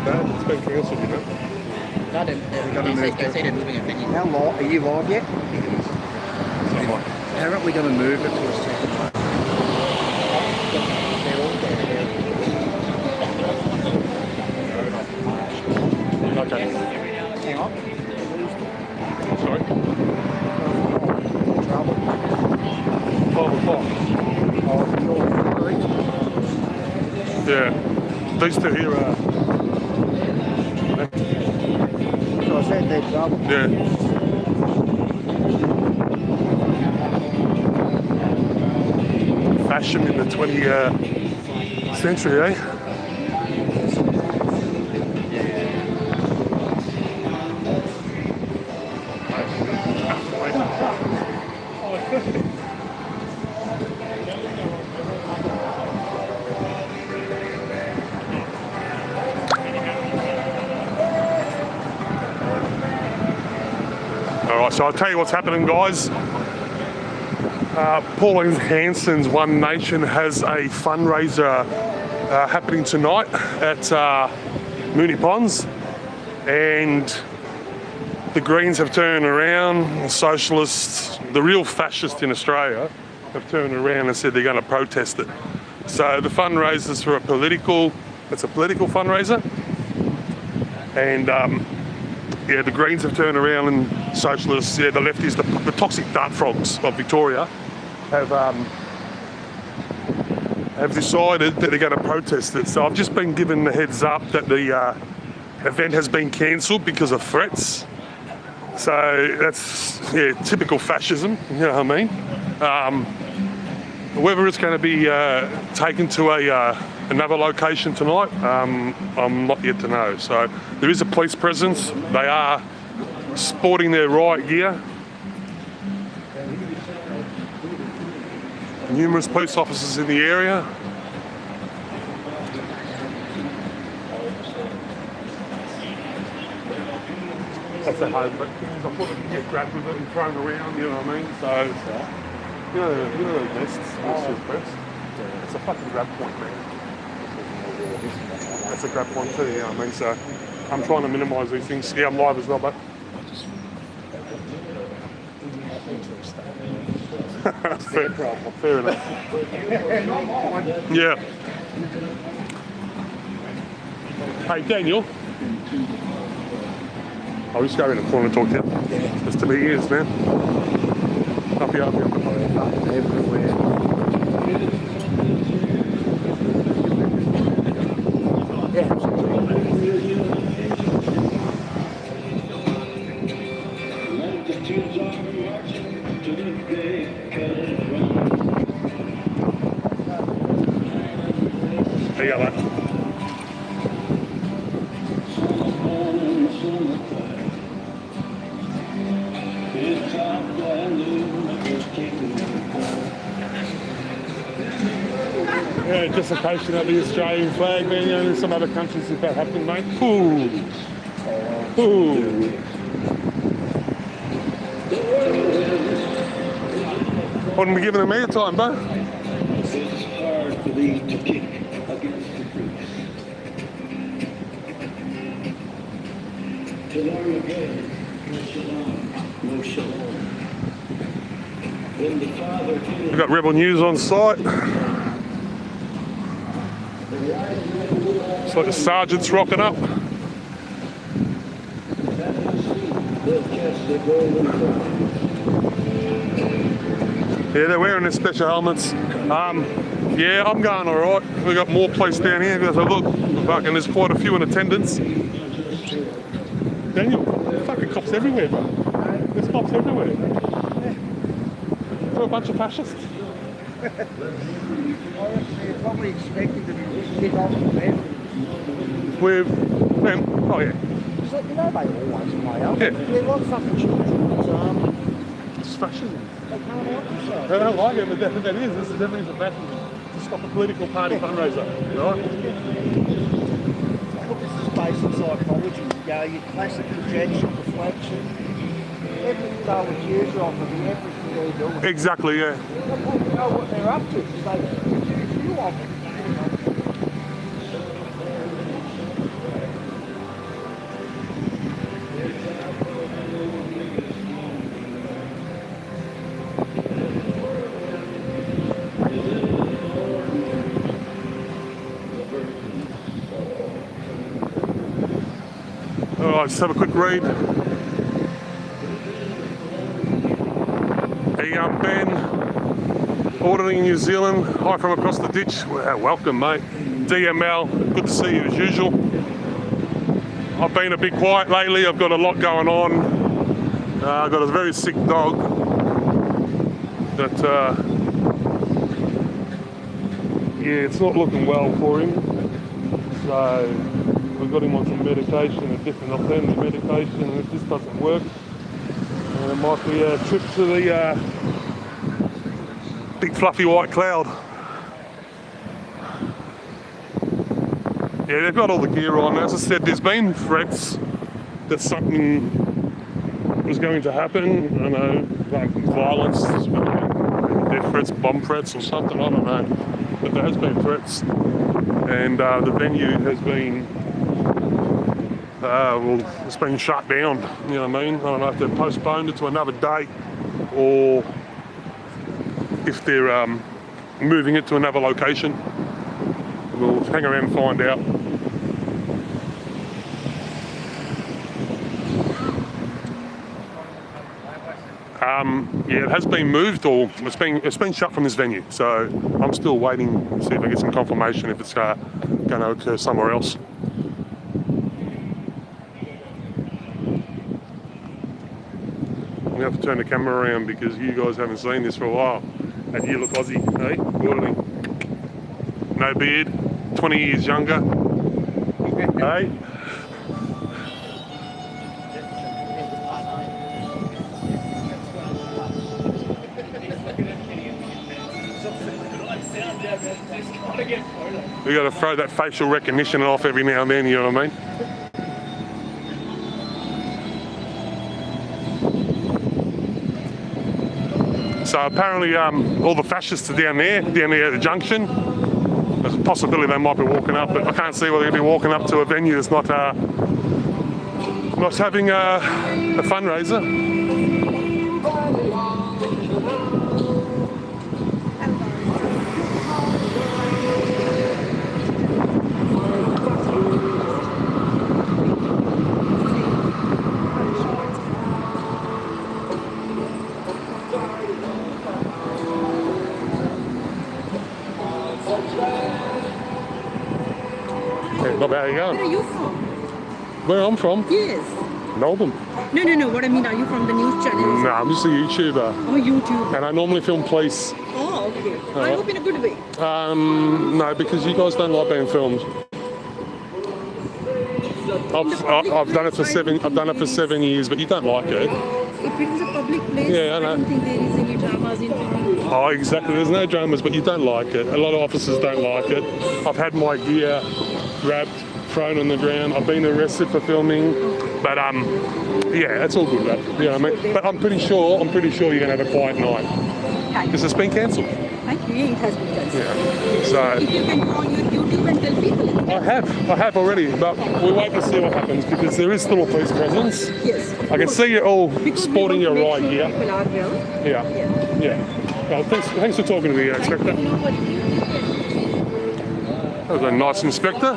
not bad. It's been cancelled, you know. They say they're moving a venue. How live? Are you live yet? How are we going to move it to a second one? Okay. Hang on. Sorry. Trouble. 12 o'clock. Oh, Yeah. These two here are... so I said they're trouble. Yeah. Fashion in the 20th century, eh? Alright, so I'll tell you what's happening, guys. Pauline Hanson's One Nation has a fundraiser happening tonight at Moonee Ponds, and the Greens have turned around, the Socialists, the Real Fascists in Australia have turned around and said they're going to protest it. So the fundraiser's for it's a political fundraiser, and yeah, the Greens have turned around and Socialists, yeah, the lefties, the toxic dart frogs of Victoria have decided that they're going to protest it. So I've just been given the heads up that the event has been cancelled because of threats. So that's, yeah, typical fascism, you know what I mean? Whether it's going to be taken to another location tonight, I'm not yet to know. So there is a police presence. They are sporting their riot gear. Numerous police officers in the area. That's at home, but I thought they could get grabbed with it and thrown around, you know what I mean? So, you know those nests, it's a fucking grab point, man. That's a grab point too, you know what I mean? So I'm trying to minimise these things. Yeah, I'm live as well, but fair enough. Yeah. Hey, Daniel. I'll just go in the corner and talk to you. Yeah. It's to be ears, man. Up here. Everywhere. Yeah. There you go, mate. Yeah, dislocation of the Australian flag, man. You know, in some other countries if that happened, mate. Ooh. Wouldn't be giving them air time, bro. It's hard for these to kick against the pricks. To learn again, no shalom. When the Father We've got Rebel News on site. It's like the sergeant's rocking up. Yeah, they're wearing their special helmets. Yeah, I'm going all right. We've got more police down here. So look, fucking, there's quite a few in attendance. Daniel, fucking cops everywhere, bro. There's cops everywhere. For a bunch of fascists. They're probably expecting to be hit off the bed. With them, oh yeah. So, you know, they always play up. Yeah. They're like fucking children. It's fascism. They can't help themselves. They don't like it, but that is. This is definitely the battle to stop a political party fundraiser, right? Look, this is basic psychology. You go, your classic projection, deflection. Everything they accuse you of and everything they're doing. Exactly, yeah. You know what they're up to because they accuse you of it. Alright, just have a quick read. Hey, Ben, ordering in New Zealand. Hi from across the ditch. Well, welcome, mate. DML, good to see you as usual. I've been a bit quiet lately. I've got a lot going on. I've got a very sick dog that, yeah, it's not looking well for him. So we've got him on some medication, a different alternative medication, and if this doesn't work, it might be a trip to the big fluffy white cloud. Yeah, they've got all the gear on. As I said, there's been threats that something was going to happen. I know, like violence, death threats, bomb threats or something, I don't know. But there has been threats. And the venue has been, well, it's been shut down, you know what I mean? I don't know if they've postponed it to another date or if they're moving it to another location. We'll hang around and find out. Yeah, it has been moved, or it's been shut from this venue. So I'm still waiting to see if I get some confirmation if it's going to occur somewhere else. I'm going to have to turn the camera around because you guys haven't seen this for a while. And you look Aussie, eh? Orderly. No beard, 20 years younger. Hey? We got to throw that facial recognition off every now and then, you know what I mean? So apparently all the fascists are down there at the junction. There's a possibility they might be walking up, but I can't see whether they'll be walking up to a venue that's not having a fundraiser. Hey, Bob, how you going? Where are you from? Where I'm from? Yes. Melbourne. No. What I mean, are you from the news channel? No, I'm just a YouTuber. I'm a YouTuber. And I normally film police. Oh, okay. I hope in a good way. No, because you guys don't like being filmed. I've done it for 7 years, but you don't like it. If it is a public place, Yeah, I know. I don't think there is any dramas in filming. Oh, exactly. There's no dramas, but you don't like it. A lot of officers don't like it. I've had my gear grabbed, thrown on the ground. I've been arrested for filming, but yeah, it's all good, right? You know what I mean? But I'm pretty sure you're gonna have a quiet night because it's been cancelled. Thank you. It has been cancelled. Yeah. So If you can go on your YouTube and tell people. I have already, but we'll wait to see what happens because there is still a police presence. Yes. I can see you all Because sporting your we right want to make here. sure people are well. Yeah. Well, thanks for talking to me, Inspector. Thank you. That was a nice inspector.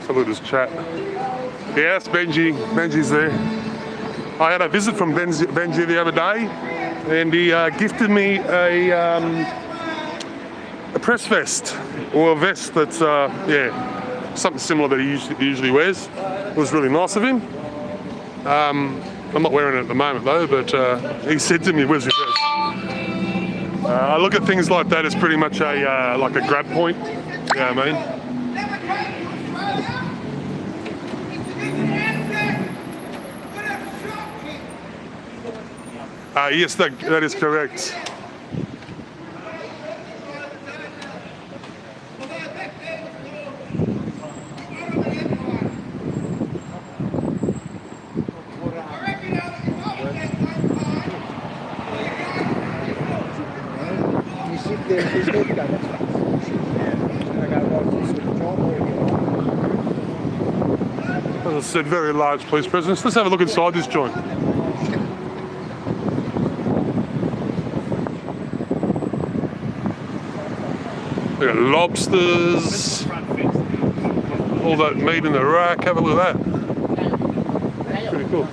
Saluta's chat. Yeah, that's Benji. Benji's there. I had a visit from Benji the other day, and he gifted me a press vest, or a vest that's, something similar that he usually wears. It was really nice of him. I'm not wearing it at the moment though, but he said to me, "Where's your vest?" I look at things like that as pretty much a like a grab point. You know what I mean? Yes, that is correct. You sit there and his head go, that's fucking bullshit. And I go, what's this sort of job? As I said, very large police presence. Let's have a look inside this joint. We got lobsters, all that meat in the rack. Have a look at that. Pretty cool.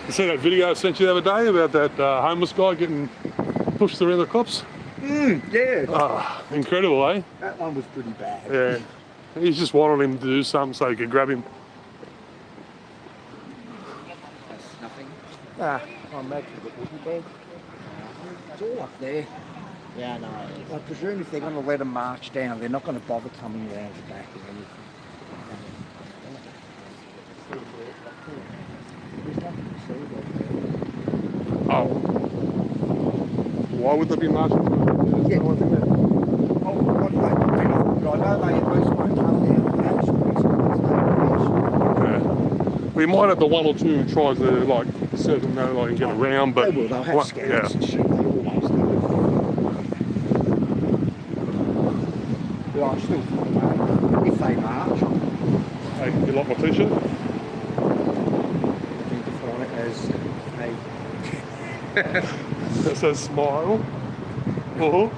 You see that video I sent you the other day about that homeless guy getting pushed around the cops? Yeah. Ah, incredible, eh? That one was pretty bad. Yeah. He just wanted him to do something so he could grab him. That's nothing. I imagine it wouldn't be. It's all up there. Yeah, no. I presume if they're going to let them march down, they're not going to bother coming around the back or anything. There's nothing to see there. Oh. Why would they be marching? Yeah. Oh, what they do, I know they at least won't come down the Yeah. We might have the one or two who tries to like circumnavigate and get around, but they will, they'll have scouts and shit, they always do. But I still think if they march, Hey, you like my t-shirt? you can define it as a That says smile. Oh.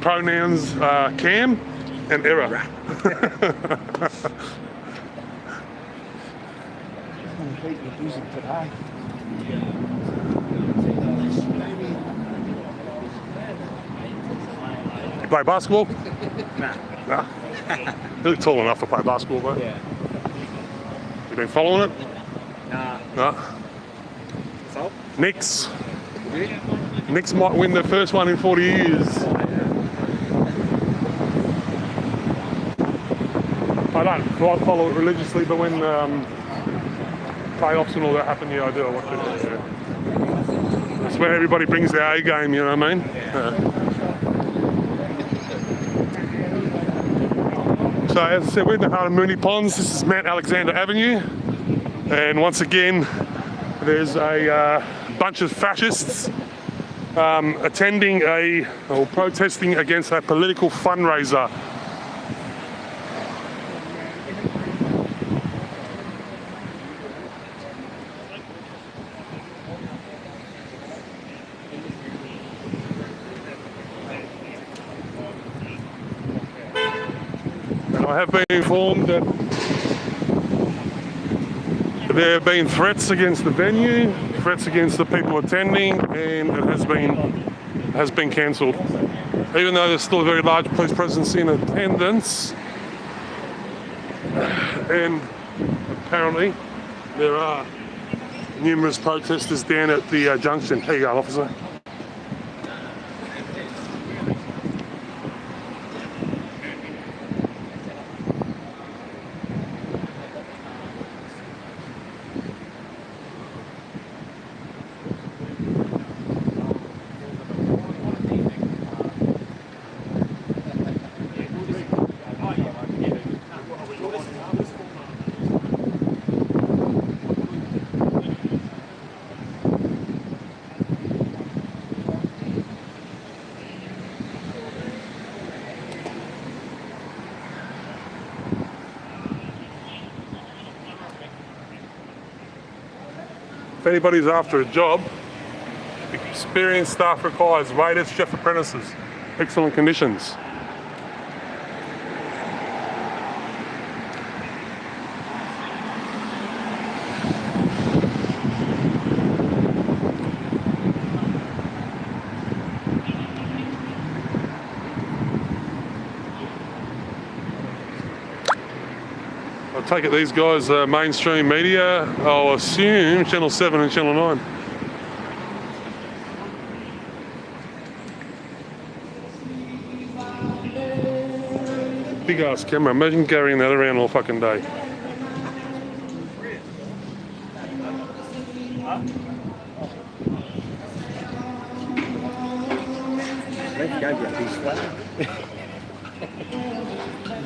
Pronouns Cam and Error. keep you busy today. Play basketball? Nah. Nah. You look tall enough to play basketball, though. Yeah. You been following it? Nah. No. So? Knicks. Knicks might win their first one in 40 years. I don't follow it religiously, but when playoffs and all that happen, yeah, I do. I watch it. Yeah. That's when everybody brings their A game, you know what I mean? Yeah. So as I said, we're in the heart of Moonee Ponds. This is Mount Alexander Avenue. And once again, there's a bunch of fascists attending or protesting against a political fundraiser. I have been informed that there have been threats against the venue, threats against the people attending, and it has been cancelled. Even though there's still a very large police presence in attendance, and apparently there are numerous protesters down at the junction. Here you go, officer. If anybody's after a job, experienced staff requires waiters, chef apprentices. Excellent conditions. I take it these guys are mainstream media. I'll assume Channel 7 and Channel 9. Big ass camera. Imagine carrying that around all fucking day. Left go get this way.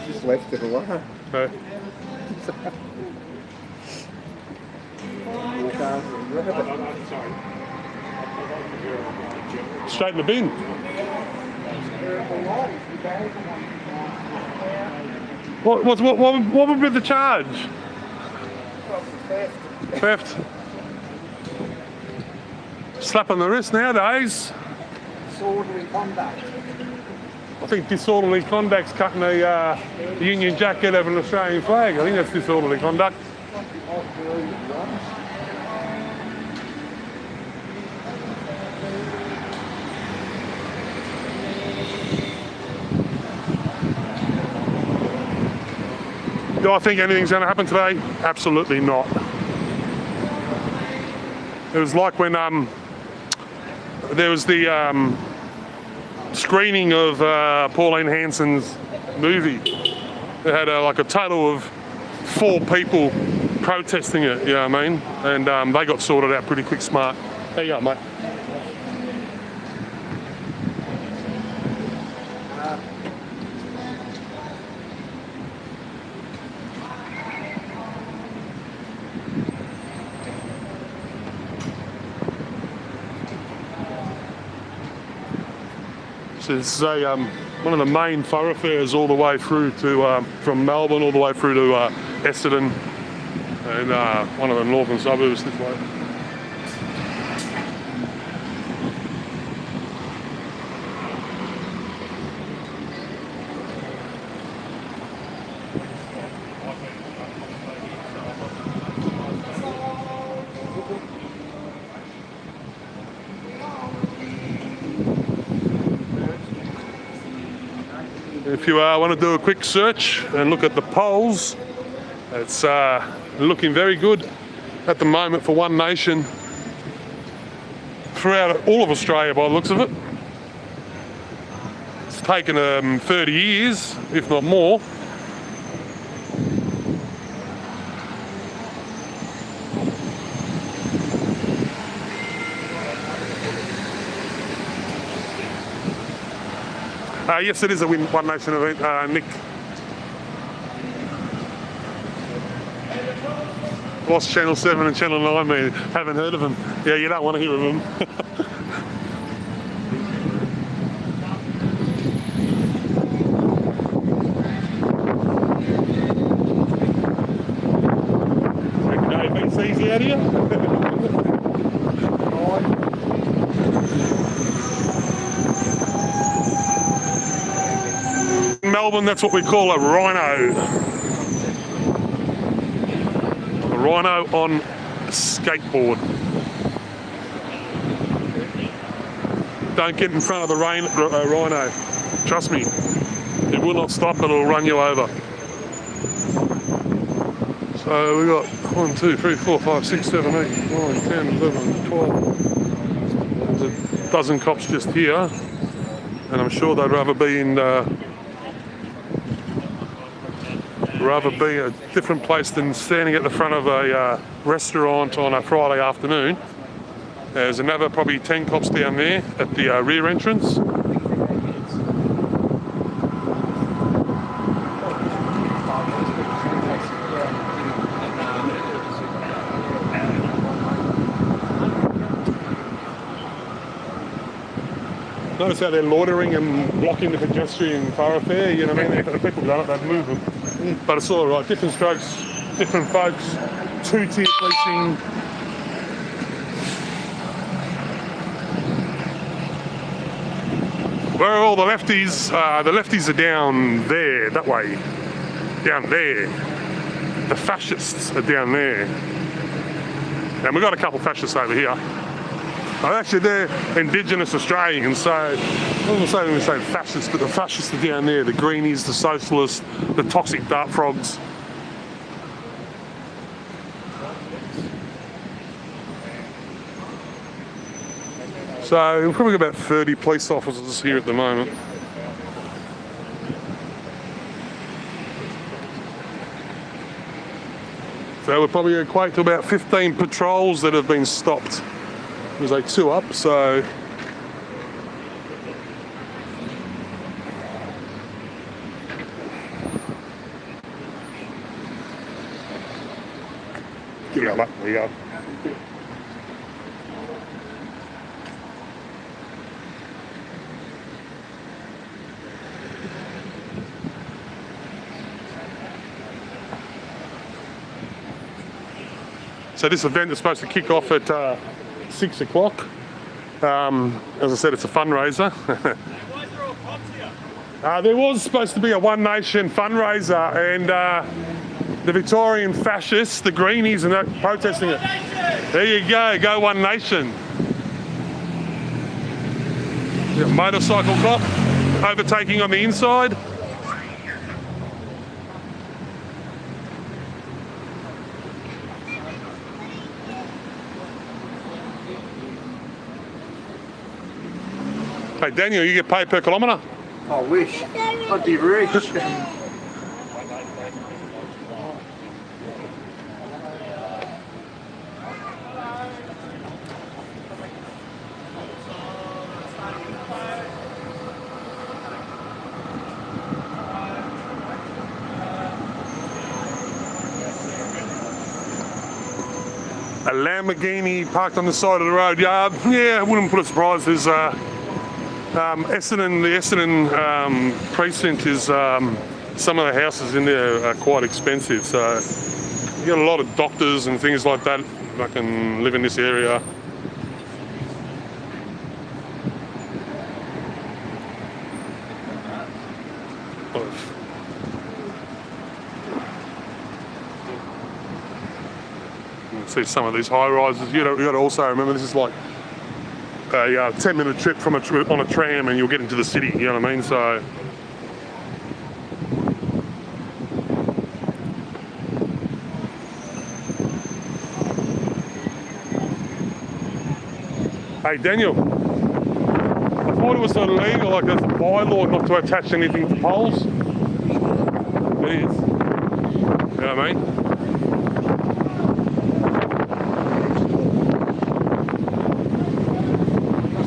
Just left it alone. Okay. Walk over and grab it. Straight in the bin. What would be the charge? Theft. Slap on the wrist nowadays. Disorderly conduct. I think disorderly conduct's cutting a Union Jack out of an Australian flag. I think that's disorderly conduct. Do I think anything's going to happen today? Absolutely not. It was like when there was the screening of Pauline Hanson's movie. They had like a total of 4 people protesting it, you know what I mean? And they got sorted out pretty quick smart. There you go, mate. So this is one of the main thoroughfares all the way through to, from Melbourne all the way through to Essendon and one of the northern suburbs this way. If you want to do a quick search and look at the polls, it's looking very good at the moment for One Nation throughout all of Australia by the looks of it. It's taken 30 years, if not more. Yes, it is a One Nation event, Nick. Lost Channel 7 and Channel 9, man. Haven't heard of them. Yeah, you don't want to hear of them. It's easy out here. In Melbourne, that's what we call a rhino. A rhino on a skateboard. Don't get in front of the rhino. Trust me, it will not stop, but it'll run you over. So we got 1, 2, 3, 4, 5, 6, 7, 8, 9, 10, 11, 12. There's a dozen cops just here, and I'm sure they'd rather be in a different place than standing at the front of a restaurant on a Friday afternoon. There's another probably 10 cops down there at the rear entrance. Notice how they're loitering and blocking the pedestrian thoroughfare, you know what I mean? If the people done it, they'd move them. But it's all right, different strokes, different folks, 2-tier policing. Where are all the lefties? The lefties are down there, that way. Down there. The fascists are down there. And we've got a couple of fascists over here. Actually, they're Indigenous Australians, so I wasn't saying we say fascists, but the fascists are down there. The greenies, the socialists, the toxic dart frogs. So we've probably got about 30 police officers here at the moment. So we'll probably equate to about 15 patrols that have been stopped. There's like 2 up, so there we go. So this event is supposed to kick off at 6 o'clock. As I said, it's a fundraiser. There was supposed to be a One Nation fundraiser, and the Victorian fascists, the greenies, and that protesting it. There you go One Nation. Motorcycle cop overtaking on the inside. Hey Daniel, you get paid per kilometre? I wish. I'd be rich. A Lamborghini parked on the side of the road. Yeah, I wouldn't put it surprised. There's Essendon, the Essendon precinct is, some of the houses in there are quite expensive, so you got a lot of doctors and things like that that can live in this area. You can see some of these high rises. You got to also remember this is like a 10-minute trip from on a tram, and you'll get into the city. You know what I mean? So. Hey Daniel, I thought it was illegal, like there's a bylaw not to attach anything to poles. It is. You know what I mean?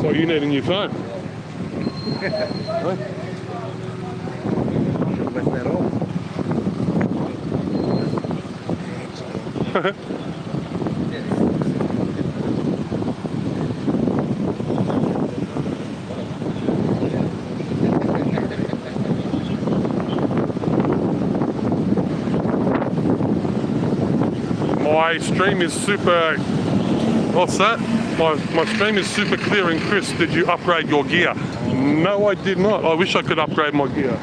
So you need a new phone. Huh? Left that off. My stream is super. What's that? My stream is super clear and crisp. Did you upgrade your gear? No, I did not. I wish I could upgrade my gear.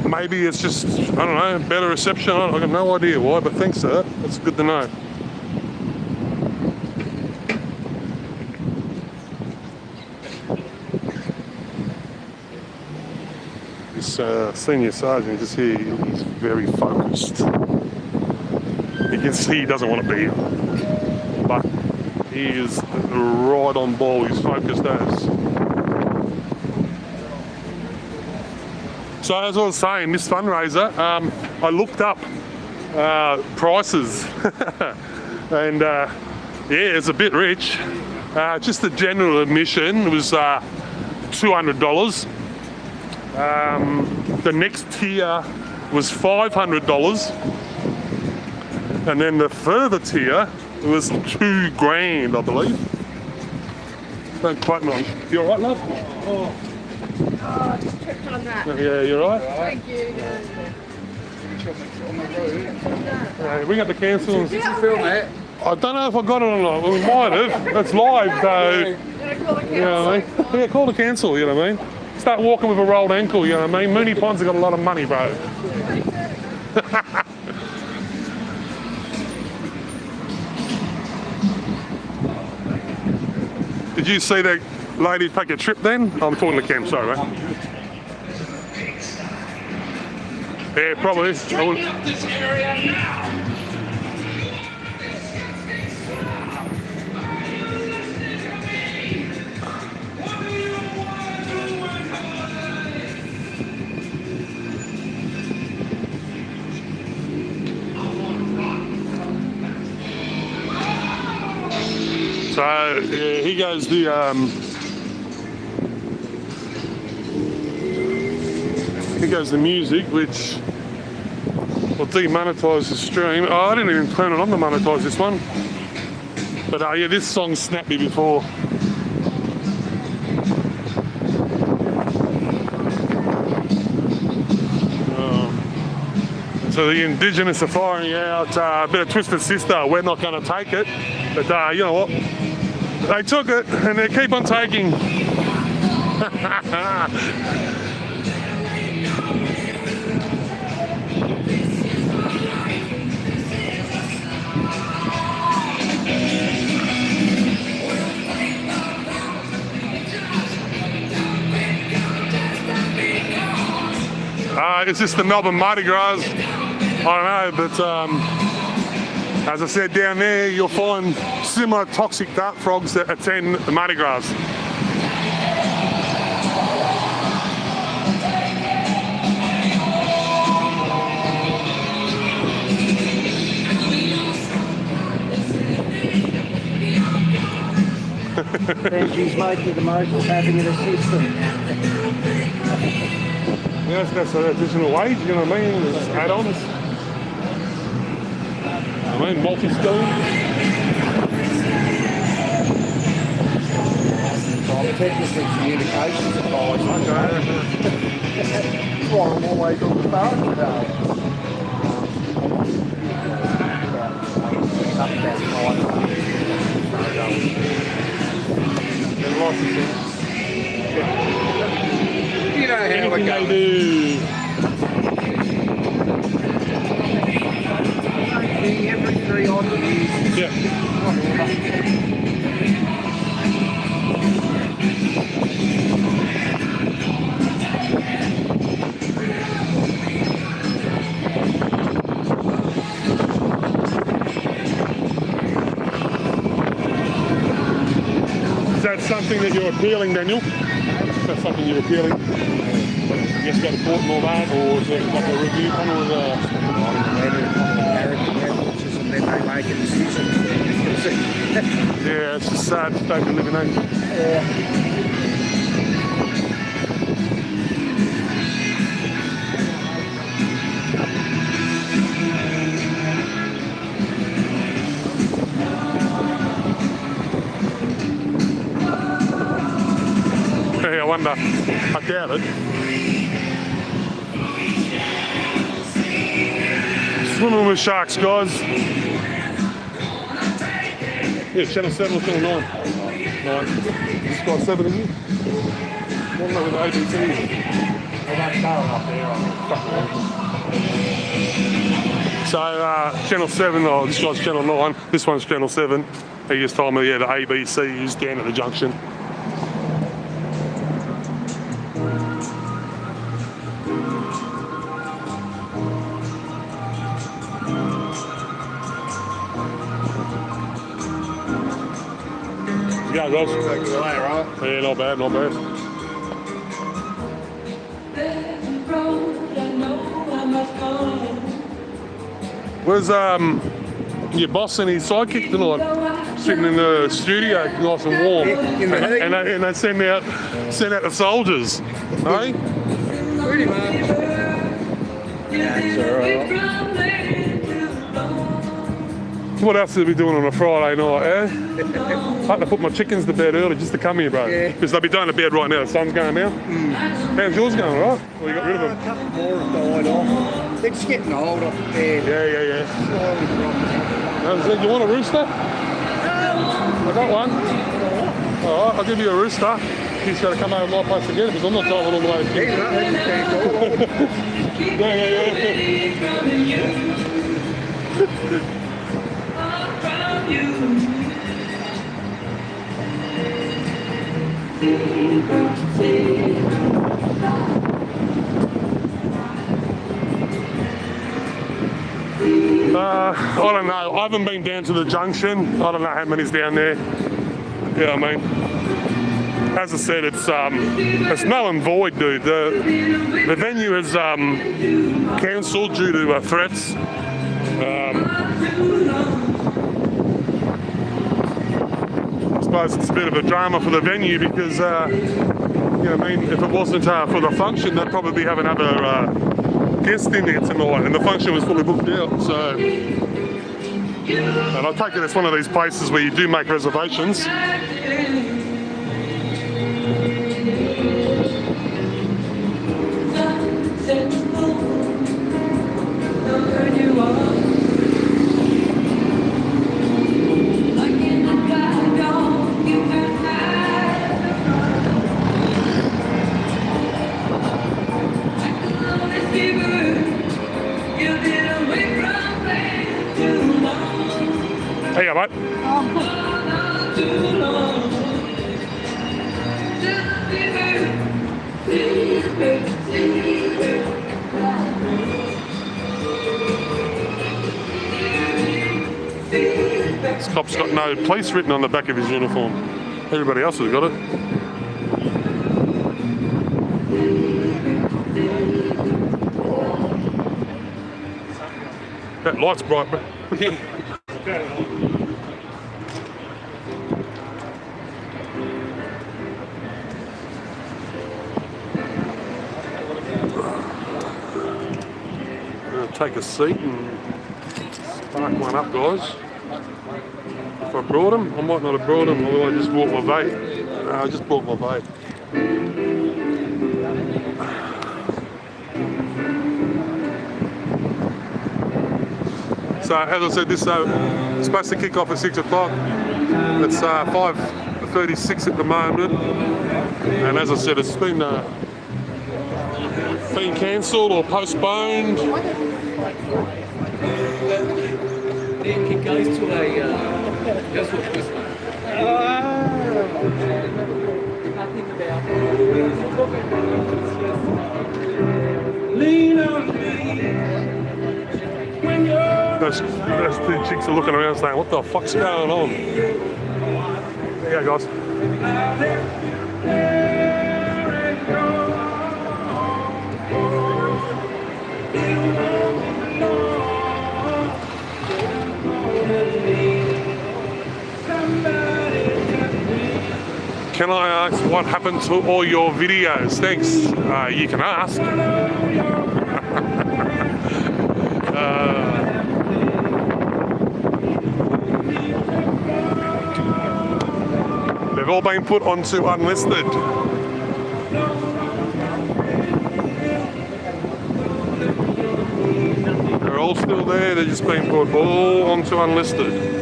Maybe it's just, I don't know, better reception. I have no idea why, but thanks, sir. That's good to know. This senior sergeant is here. He's very focused. You can see he doesn't want to be here, but he is right on ball. He's focused as. So as I was saying, this fundraiser, I looked up prices, and yeah, it's a bit rich. Just the general admission was $200. The next tier was $500. And then the further tier was $2,000, I believe. Don't quote me on. You alright, love? Oh, I just tripped on that. Yeah, you alright? Thank you. Ring up the council. Yeah, Film it. I don't know if I got it or not. We might have. It's live though. You know what I mean? Yeah, call to cancel, you know what I mean? Start walking with a rolled ankle, you know what I mean? Mooney Ponds have got a lot of money, bro. Did you see that lady take a trip then? I'm talking to Cam, sorry, mate. Yeah, probably. Straighten up this area now! So yeah, here goes the music, which will demonetise the stream. Oh, I didn't even turn it on to monetise this one. But yeah, this song snapped me before. So the Indigenous are firing out a bit of Twisted Sister. We're not going to take it, but you know what? They took it, and they keep on taking. It's just the Melbourne Mardi Gras. I don't know, but as I said, down there you'll find similar toxic dart frogs that attend the Mardi Gras. Benji's making the most of having it a system. Yes, that's an additional wage, you know what I mean? There's add-ons. I mean, multi-skilling. So I'm technically communications advisor. Okay. That's why I'm always on the phone today. You know how it goes. Every 3 odd years. Yeah. Is that something that you're appealing, Daniel? Is that something you're appealing? You have to go to court and all that, or is it like a review panel with a... And then they make a decision. Yeah, it's just sad state we live in, ain't it? Yeah. Yeah, I wonder. I doubt it. Swimming with sharks, guys. Yeah, channel 7 or channel 9. 9. This guy's 7, isn't he? One with ABC. So, channel 7, oh, this guy's channel 9. This one's channel 7. He just told me, yeah, the ABC is down at the junction. Yeah, guys. Yeah, not bad, not bad. Where's your boss and his sidekick tonight? Sitting in the studio, nice and warm, and they send out the soldiers, eh? Pretty much. That's alright. What else are we doing on a Friday night, eh? I had to put my chickens to bed early just to come here, bro. Because they'll be going to bed right now. The sun's going down. How's yours going, all right? Well, you got rid of them? A couple more have died off. They're just getting old off the bed. Yeah. Slowly dropping. You want a rooster? I got one. All right, I'll give you a rooster. He's got to come over to my place again because I'm not driving all the way to He's not, that's I don't know. I haven't been down to the junction. I don't know how many's down there. Yeah, I mean, as I said, it's null and void, dude. The venue is cancelled due to threats. I suppose it's a bit of a drama for the venue because, you know, I mean, if it wasn't for the function, they'd probably have another guest in there tonight, and the function was fully booked out. So, and I take it it's one of these places where you do make reservations. Hey, yeah, mate. This cop's got no police written on the back of his uniform. Everybody else has got it. That light's bright, bro. Take a seat and spark one up, guys. If I brought them, I might not have brought them, although I just bought my vape. I just bought my vape. So, as I said, this is supposed to kick off at 6 o'clock. It's 5:36 at the moment. And as I said, it's been cancelled or postponed. It goes to a Christmas. Nothing about lean on me when you're. Those two chicks are looking around saying, what the fuck's going on? There you go, guys. Can I ask what happened to all your videos? Thanks. You can ask. They've all been put onto unlisted. They're all still there, they're just being put all onto unlisted.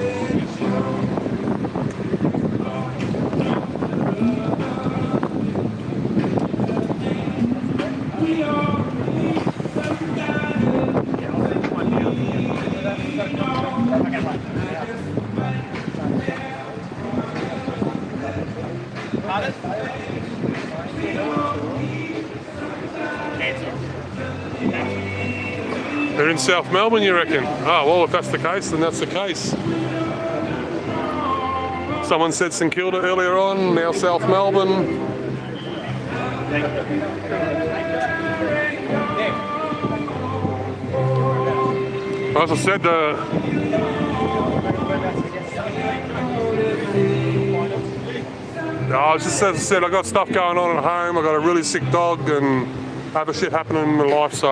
They're in South Melbourne, you reckon? Oh, well, if that's the case, then that's the case. Someone said St Kilda earlier on, now South Melbourne. As I said, as I said, I got stuff going on at home. I got a really sick dog and other shit happening in my life, so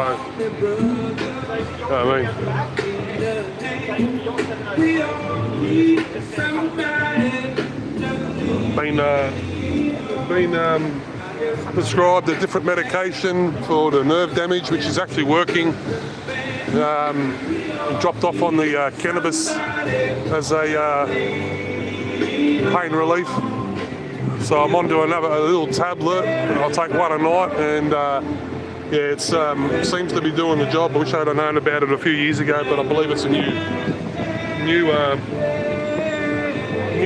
I mean, We all need somebody. Been prescribed a different medication for the nerve damage, which is actually working. Dropped off on the cannabis as a pain relief. So I'm on to a little tablet. I'll take one a night, and yeah, it seems to be doing the job. I wish I'd have known about it a few years ago, but I believe it's a new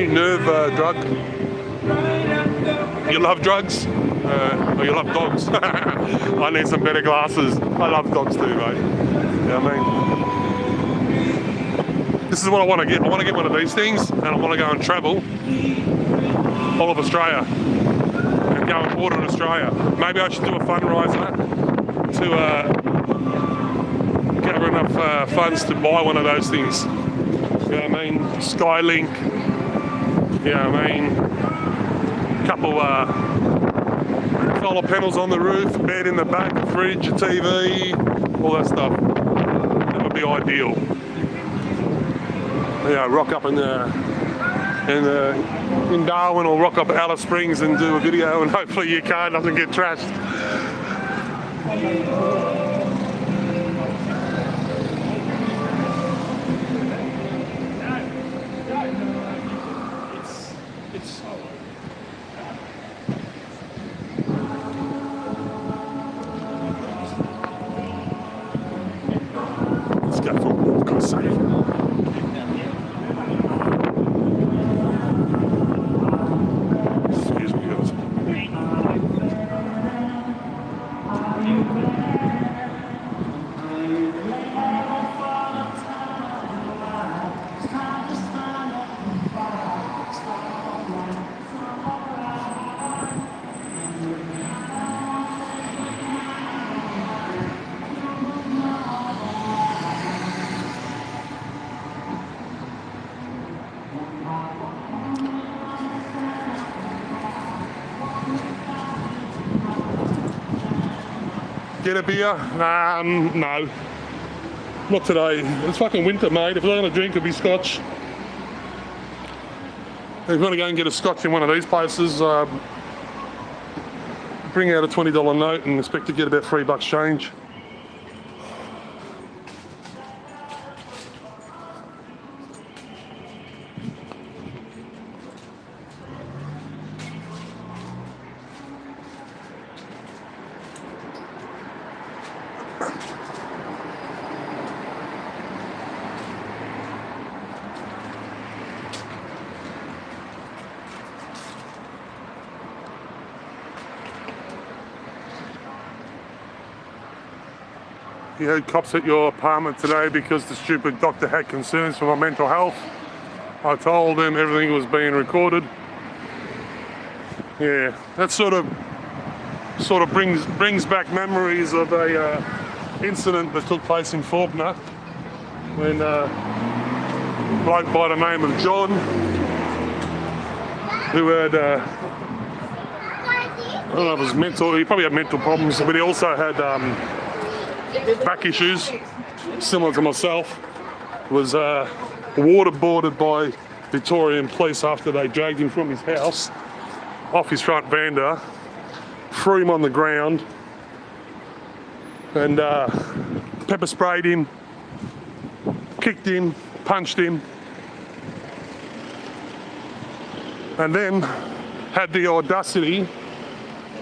nerve drug. You love drugs? Or you love dogs? I need some better glasses. I love dogs too, mate. You know what I mean? This is what I want to get. I want to get one of these things, and I want to go and travel all of Australia and go and order in Australia. Maybe I should do a fundraiser to gather enough funds to buy one of those things. You know what I mean? Skylink. You know what I mean? Couple solar panels on the roof, bed in the back, a fridge, a TV, all that stuff. That would be ideal. You know, rock up in Darwin, or rock up at Alice Springs and do a video, and hopefully your car doesn't get trashed. Let's go for a walk, I say. Excuse me, guys. Get a beer? No. Not today. It's fucking winter, mate. If I'm going to drink, it'll be scotch. If you want to go and get a scotch in one of these places, bring out a $20 note and expect to get about $3 change. You had cops at your apartment today because the stupid doctor had concerns for my mental health. I told him everything was being recorded. Yeah, that sort of brings back memories of a incident that took place in Fawkner when a bloke by the name of John, who had I don't know if it was mental, he probably had mental problems, but he also had back issues, similar to myself, was waterboarded by Victorian police after they dragged him from his house, off his front veranda, threw him on the ground, and pepper sprayed him, kicked him, punched him, and then had the audacity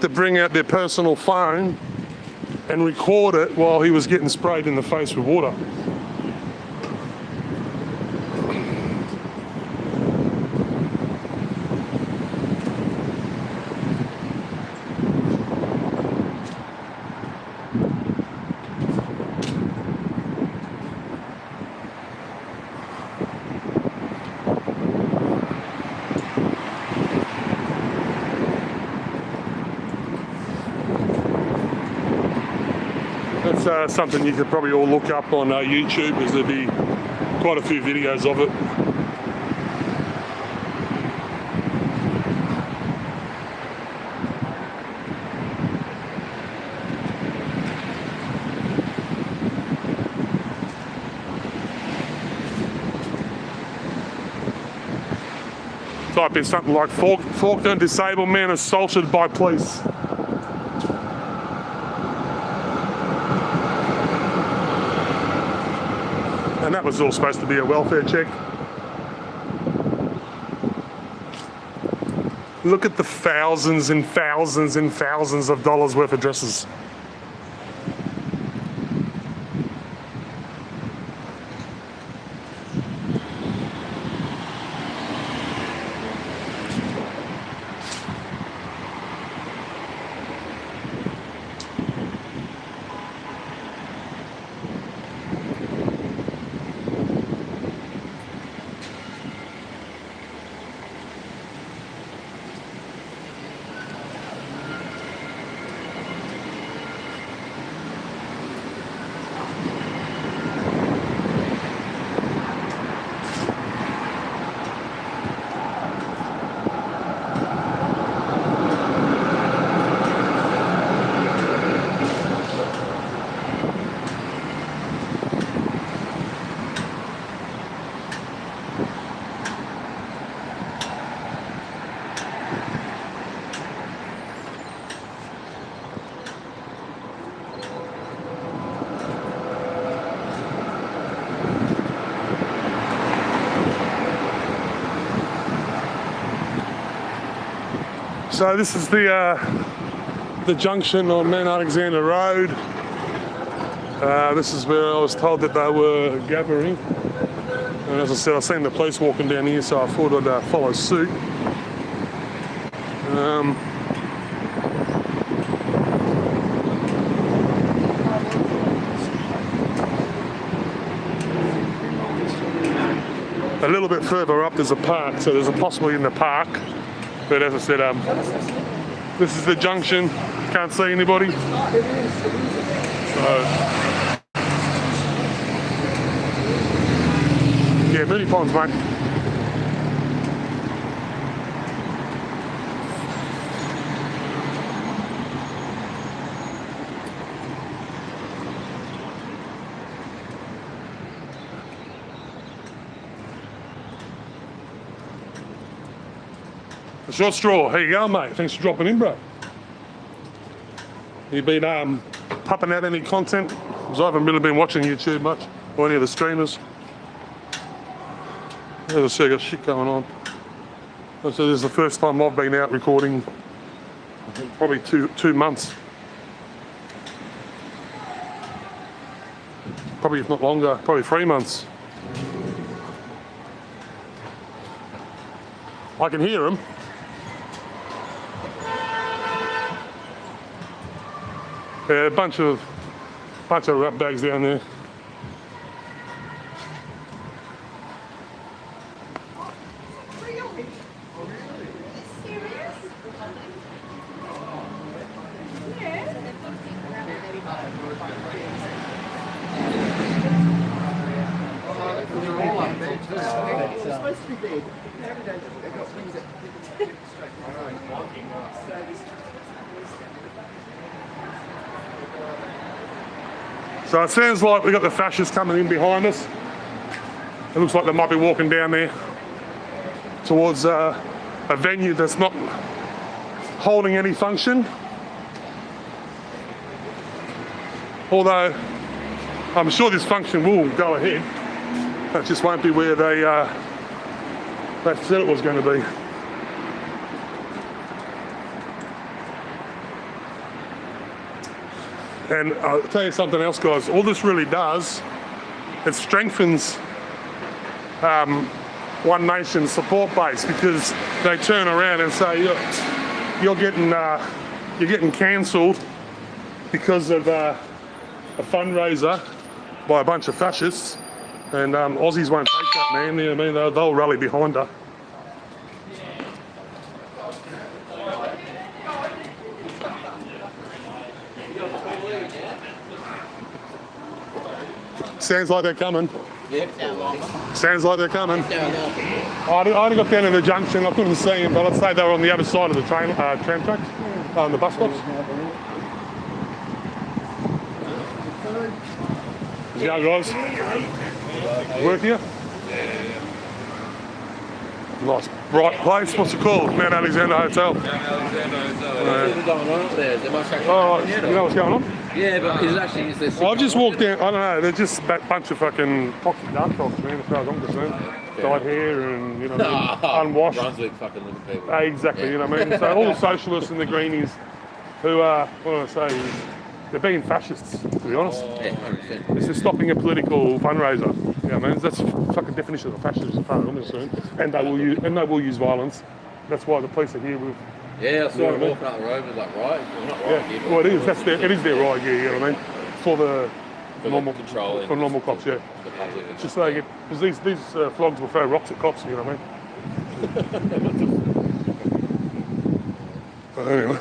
to bring out their personal phone and record it while he was getting sprayed in the face with water. That's something you could probably all look up on YouTube, because there'd be quite a few videos of it. type in something like Faulkner disabled man assaulted by police. And that was all supposed to be a welfare check. Look at the thousands and thousands and thousands of dollars worth of dresses. So this is the junction on Mount Alexander Road. This is where I was told that they were gathering. And as I said, I've seen the police walking down here, so I thought I'd follow suit. A little bit further up there's a park, so there's a possibility in the park. But as I said, this is the junction. Can't see anybody. So, yeah, Mooney Ponds, mate. A short straw. Here you go, mate. Thanks for dropping in, bro. You been pumping out any content? Because I haven't really been watching YouTube much, or any of the streamers. As I said, I got shit going on. So this is the first time I've been out recording, I think probably two months. Probably, if not longer, probably 3 months. I can hear them. Yeah, a bunch of rat bags down there. So it sounds like we've got the fascists coming in behind us. It looks like they might be walking down there towards a venue that's not holding any function. Although I'm sure this function will go ahead. That just won't be where they said it was going to be. And I'll tell you something else, guys. All this really does, it strengthens One Nation's support base, because they turn around and say, you're getting cancelled because of a fundraiser by a bunch of fascists, and Aussies won't take that, man. You know what I mean? They'll rally behind her. Sounds like they're coming. Yep. Sounds like they're coming. I only got down to the junction. I couldn't see them, but I'd say they were on the other side of the tram tracks, on the bus stops. Yeah, guys. Work here? Nice bright place. What's it called? Mount Alexander Hotel. What's even going on up there? Is there much action Oh, happening yet, you know or- what's going on? Yeah, but is there... I've just walked down. I don't know. They're just a bunch of fucking toxic dark dogs, man. As far as I'm concerned, dyed hair and you know, unwashed. Brunswick fucking living people. Exactly. You know what I mean. So all the socialists and the greenies, who are what do I say? They're being fascists, to be honest. Yeah, 100%. This is stopping a political fundraiser. You know what I mean? That's the fucking definition of fascism, as far as I'm concerned. And they will use violence. That's why the police are here with. Yeah, I saw Yeah, him man. walking up the road. It was like, right? Well, not right. Yeah. Well, it is. It is their right gear. You know what I mean? For the For normal control. For normal cops, yeah. The public. Just so they get, because these flogs will throw rocks at cops. You know what I mean? But anyway,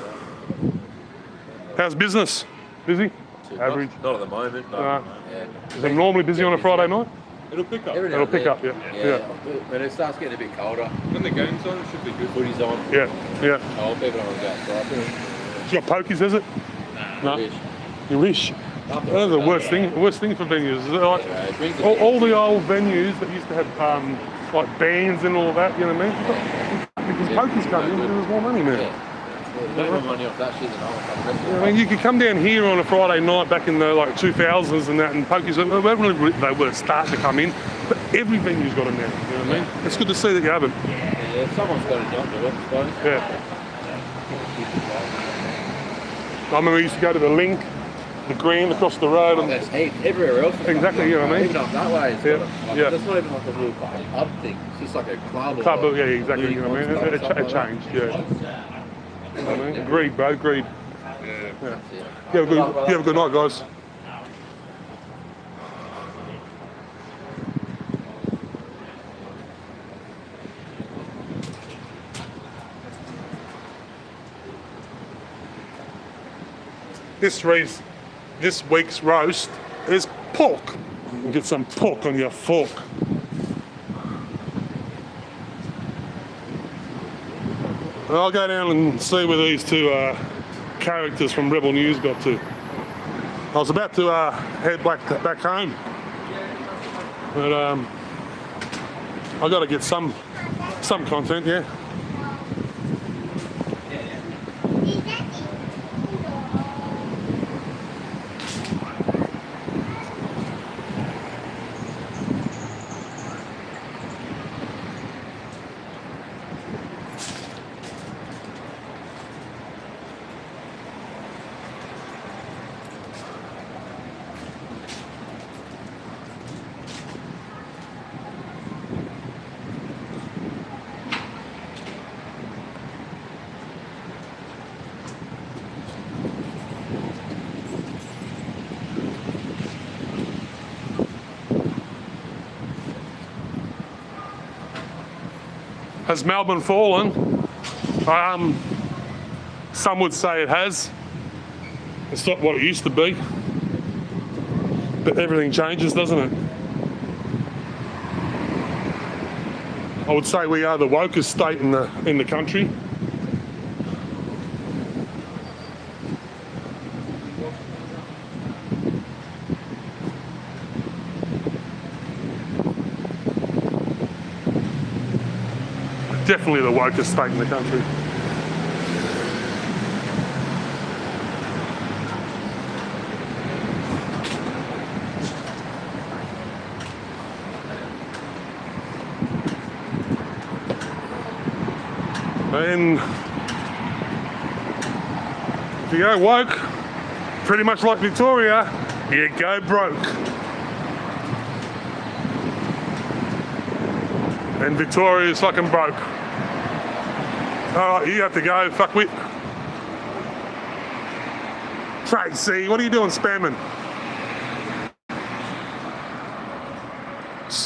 how's business? Busy? Average. Not at the moment. No. Yeah. Is it normally busy on a Friday night? It'll pick up. Every now It'll and pick then. up, yeah. When it starts getting a bit colder, When the game's on, it should be good. footy's on. Yeah. Oh, people don't want to go outside. You got pokies, is it? No. Wish. You wish. That's the worst thing. The worst thing for venues. Is like, It brings the all the old venues that used to have like bands and all that. You know what I mean? Because pokies come in, there's more money, man. Yeah. Make more money off that shit than I want. I mean, you could come down here on a Friday night back in the like 2000s and that, and pokies they were starting to come in, but every venue's got them now. You know what I mean? It's good to see that you have them. Yeah, someone's got a job to it, I suppose. Yeah. I remember we used to go to the Link, the Grand across the road, and That's heaps. Everywhere else. is Exactly, like you know what I mean? Even up that way. It's Yeah, got a, like, yeah. That's not even like a little fucking pub thing. It's just like a club. club. Or Yeah, exactly. You know what I mean? It changed. Yeah. You know what I mean? Agreed, bro. Agreed. Yeah. You have a good night, guys. This week's roast is pork. You get some pork on your fork. I'll go down and see where these two characters from Rebel News got to. I was about to head back home, but I got to get some content, yeah. Has Melbourne fallen? Some would say it has. It's not what it used to be. But everything changes, doesn't it? I would say we are the wokest state in the country. Definitely the wokest state in the country. And if you go woke, pretty much like Victoria, you go broke. And Victoria is fucking broke. Alright, you have to go, fuckwit. Tracy, what are you doing spamming?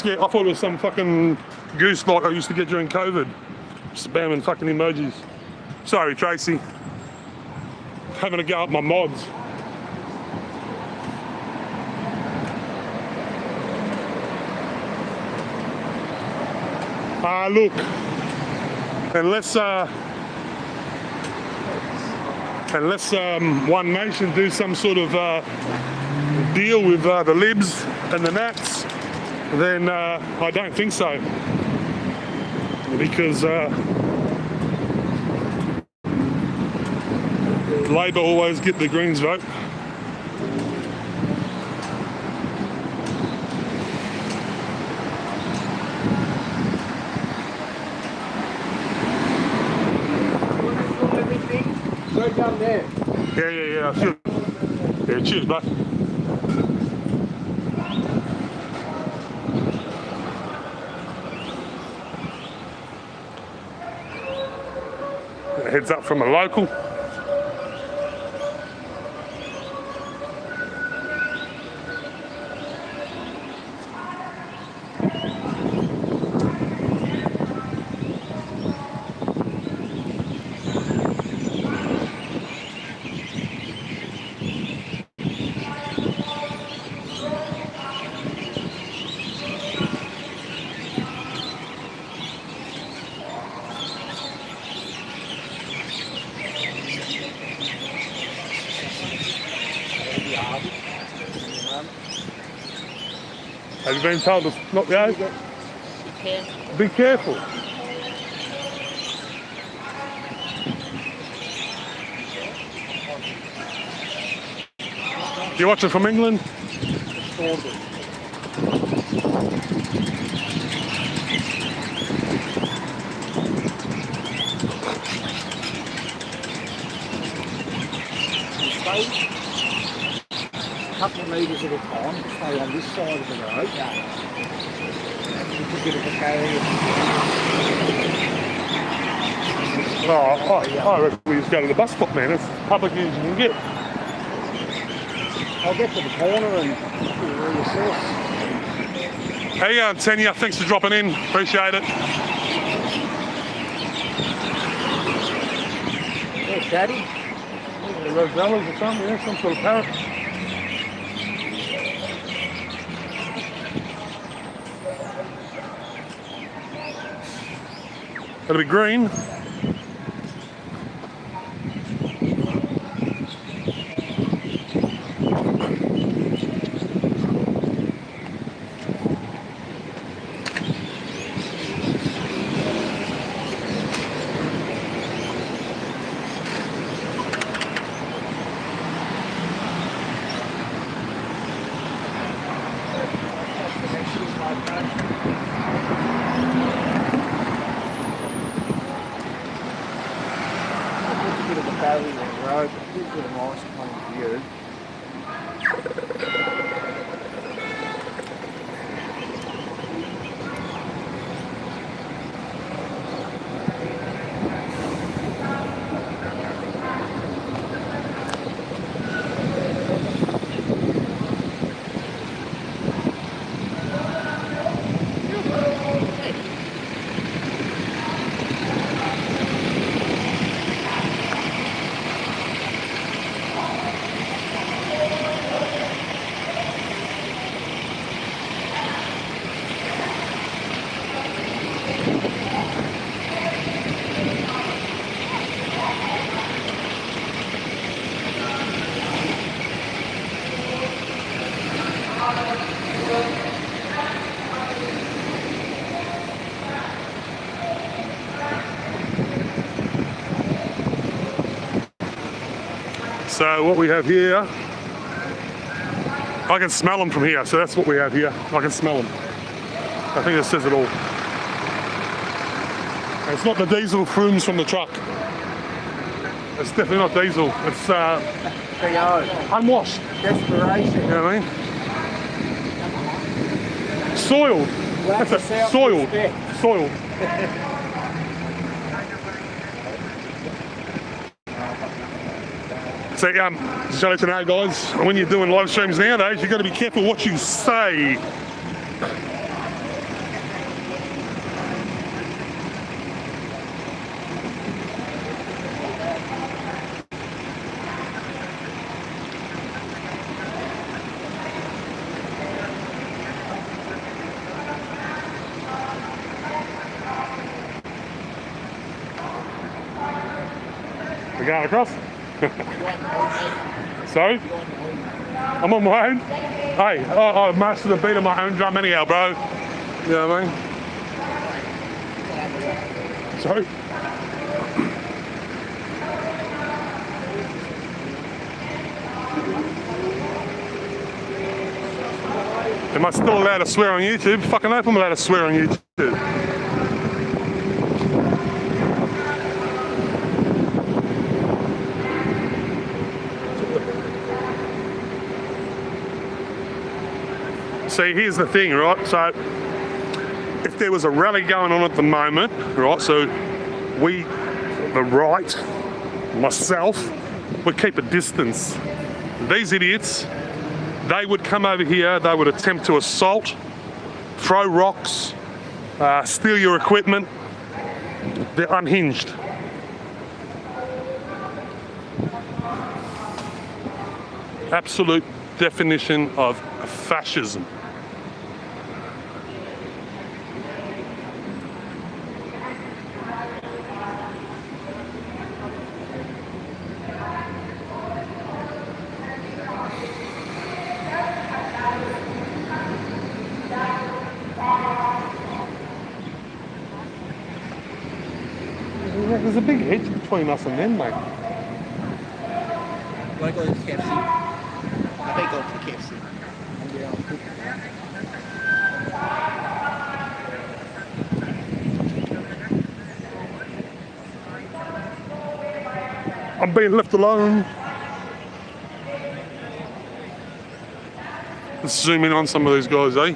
Yeah, I thought it was some fucking goose like I used to get during COVID. Spamming fucking emojis. Sorry, Tracy. Having a go at my mods. Look, unless One Nation do some sort of deal with the Libs and the Nats, then I don't think so. because Labor always get the Greens vote. Go down there. Yeah, sure. Yeah, cheers, bud. Heads up from a local. Have you been told to not go? Be careful. You watching from England? A couple of metres at a time, stay on this side of the road. It's a bit of a carry. I reckon we just go to the bus stop, man. It's public as you can get. I'll get to the corner and reassess. How you going, Tanya? Thanks for dropping in. Appreciate it. There's Daddy. Rosellas or something, yeah, some sort of parrot. That'll be green. Road, gives it a nice clean view. So what we have here, I can smell them from here, so that's what we have here. I can smell them. I think that says it all. And it's not the diesel fumes from the truck. It's definitely not diesel. It's unwashed. Desperation. You know what I mean? Soiled. That's it. Soiled. Soiled. So, just to let you know, guys, when you're doing live streams nowadays, you've got to be careful what you say. We're going across? Sorry? I'm on my own. Hey, I mastered the beat of my own drum anyhow, bro. You know what I mean? Sorry? Am I still allowed to swear on YouTube? Fucking hope I'm allowed to swear on YouTube. See, here's the thing, right? So, if there was a rally going on at the moment, right, so we, the right, myself, would keep a distance. These idiots, they would come over here, they would attempt to assault, throw rocks, steal your equipment. They're unhinged. Absolute definition of fascism. There's a big hedge between us and them, mate. Want to go to KFC? I think go to KFC. I'm being left alone. Let's zoom in on some of these guys, eh?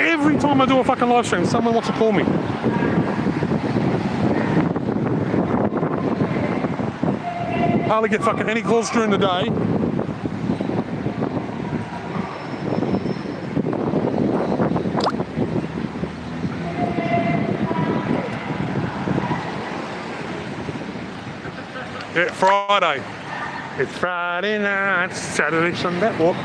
Every time I do a fucking live stream, someone wants to call me. Hardly get fucking any calls during the day. Yeah, Friday. It's Friday night, Saturday, Sunday, walk.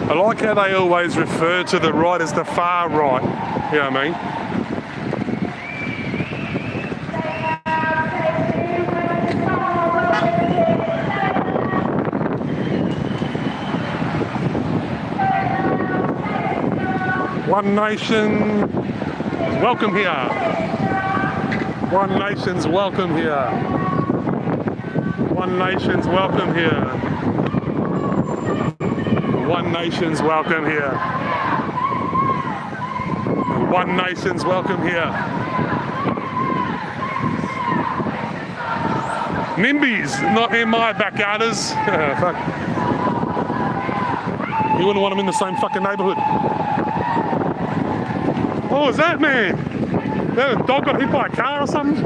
I like how they always refer to the right as the far right. You know what I mean? One Nation, welcome here. One Nation's welcome here. One Nation's welcome here. One Nation's welcome here. One Nation's welcome here. NIMBYs, not in my backyarders. Fuck. You wouldn't want them in the same fucking neighbourhood. What was that, man? That a dog got hit by a car or something?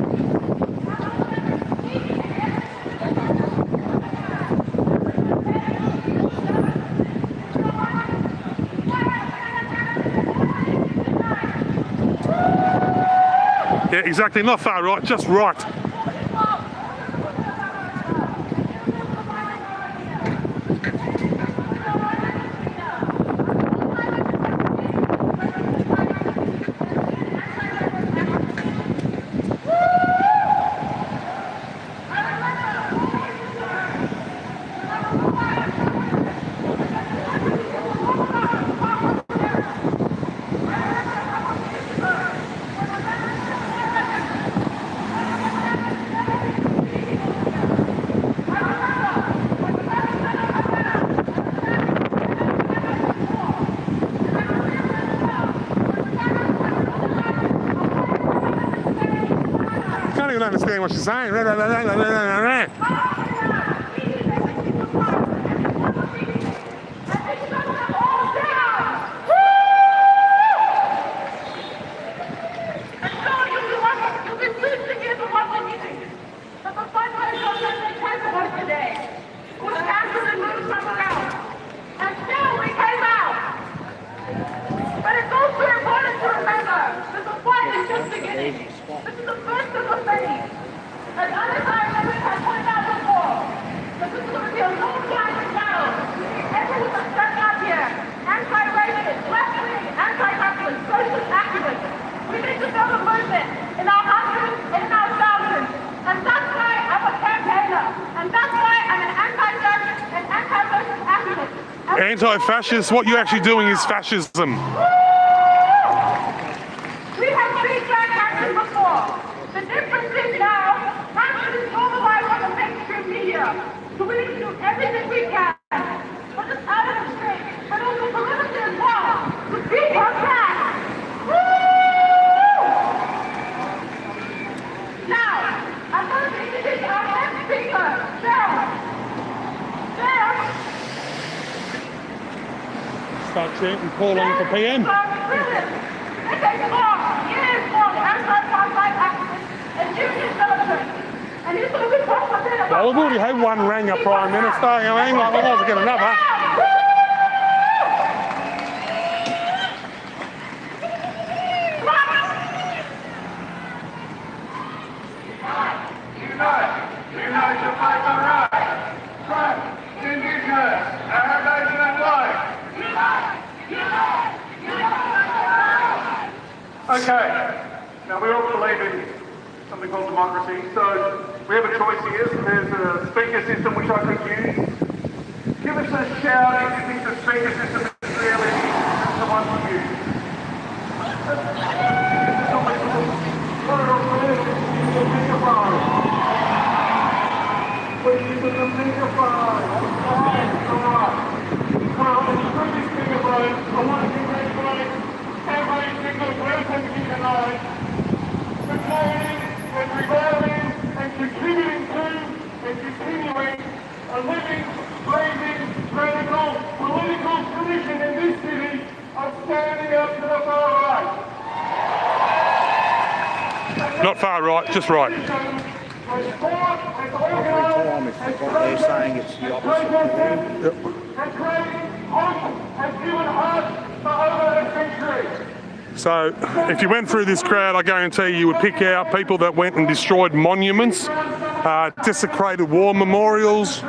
Yeah, exactly. Not far right, just right. I don't even understand what she's saying. Anti-fascist, what you're actually doing is fascism. We have seen black action before. The difference is now, action is normalized on the mainstream media. So we need to do everything we can, but just out of the street, but also politically as well, to beat her back. Woo! Now, I'm going to introduce our next speaker, Sarah. Sarah. Start chanting, call on for PM. It takes long, years long, anti-apartheid activists and union militants. And he's going to be talking a bit about... Well, we've already had one Ranger Prime Minister, you know, like we might as well get another. Unite to fight the right. Trump, Indigenous, Arab Nation and life. Okay, now we all believe in something called democracy, so we have a choice here. There's a speaker system which I could use. Give us a shout if you think the speaker system is really the one to use. I want to congratulate every single person here tonight for joining and rebelling and contributing to and continuing a living, breathing, radical political tradition in this city of standing up to the far right. Not far right, just right. Every time it's what they're saying, it's the opposite to them. Yep. So, if you went through this crowd, I guarantee you would pick out people that went and destroyed monuments, desecrated war memorials,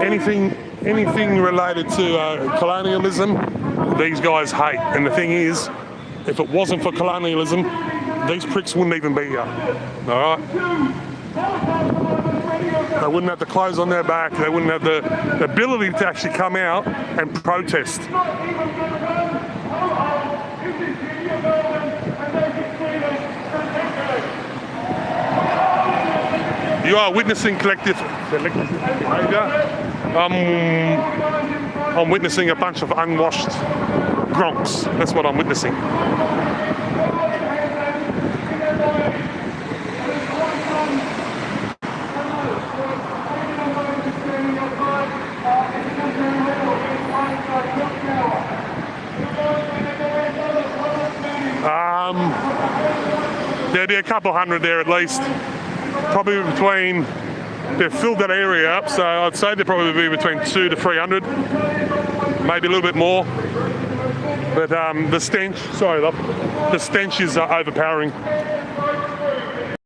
anything related to colonialism. These guys hate, and the thing is, if it wasn't for colonialism, these pricks wouldn't even be here. All right. They wouldn't have the clothes on their back. They wouldn't have the ability to actually come out and protest. You are witnessing collective behaviour. I'm witnessing a bunch of unwashed gronks. That's what I'm witnessing. There'd be a couple hundred there at least. Probably between, they've filled that area up, so I'd say there'd probably be between 200 to 300, maybe a little bit more. But the stench, the stench is overpowering.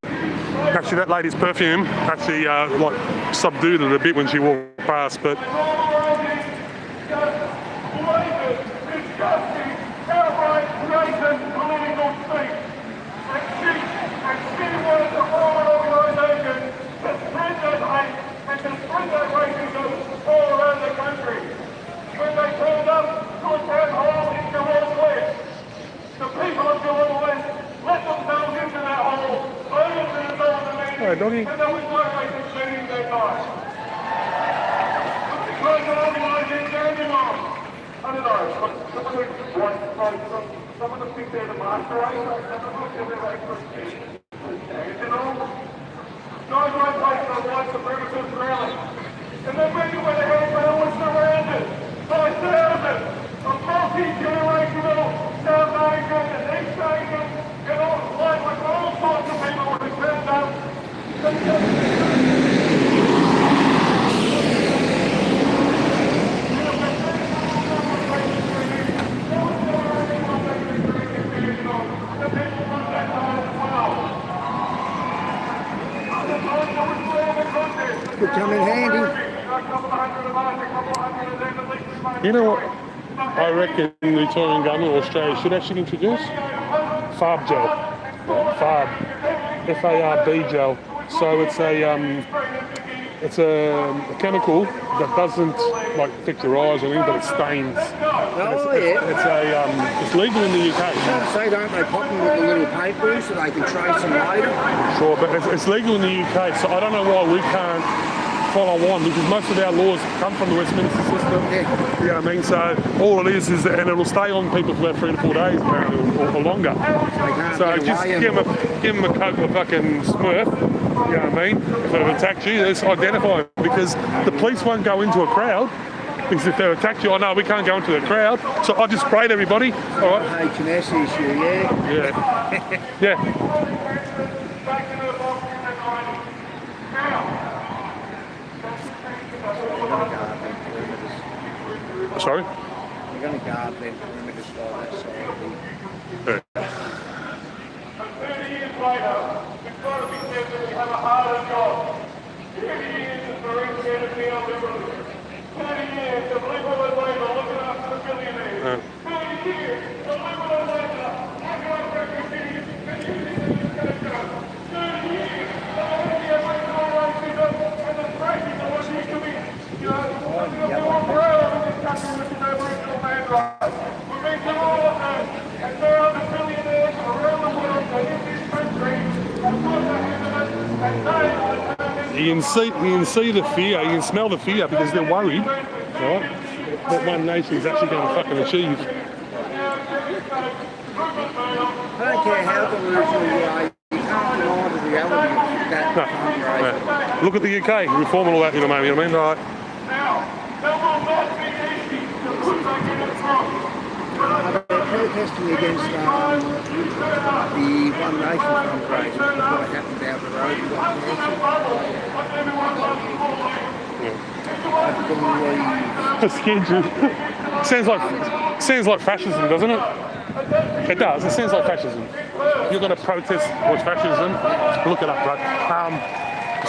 Actually, that lady's perfume actually like subdued it a bit when she walked past, but. Hey, doggy. Some of them think they're the master race, some of them think they're like guys right place for white supremacist rally. And then maybe where the hell no one's surrounded by thousands of multi-generational South Asian and East Asian and all sorts of people who turned up. Could come in handy. You know what I reckon the Victorian government of Australia should actually introduce? FARB gel. FARB. F-A-R-B gel. So it's a chemical that doesn't like affect your eyes or anything, but it stains. It's legal in the UK. So don't they pop them with the little papers so they can trace them later? Sure, but it's legal in the UK, so I don't know why we can't follow on, because most of our laws come from the Westminster system. Yeah. You know what I mean? So all it is and it'll stay on people for about 3 to 4 days apparently, or longer. So just give them a coke of fucking Smurf, you know what I mean? If they've attacked you, let's identify them, because the police won't go into a crowd. Because if they attack you, we can't go into the crowd. So I just sprayed everybody. All right. H&S issue, yeah. Yeah. Yeah. Sorry? You're going to guard them perimeters by that side. 30 years later, it's got to be said that we have a harder job. 30 years of Marine Kennedy on liberalism. 30 years of liberal and labour looking after the billionaires. 30 years of liberal and labour looking after the cities and using the 30 years of anti-Aboriginal racism and the tracking of what used to be, something of more proud in this country, which is Aboriginal land rights. We've been through all of that, and now the billionaires around the world and in this country have got the hand of it, and they will turn this. You can see the fear, you can smell the fear, because they're worried, right, what one nation is actually going to fucking achieve. I don't care how delusional you are, you can't deny the reality of that fundraiser. No. Look at the UK, reforming all that in a moment, you know what I mean? Right. Now, that will not be easy to put back in the front. They're protesting against the One Nation fundraiser, what happened down the road. Sounds like fascism, doesn't it? It does. It sounds like fascism. You're going to protest what's fascism? Look it up, right?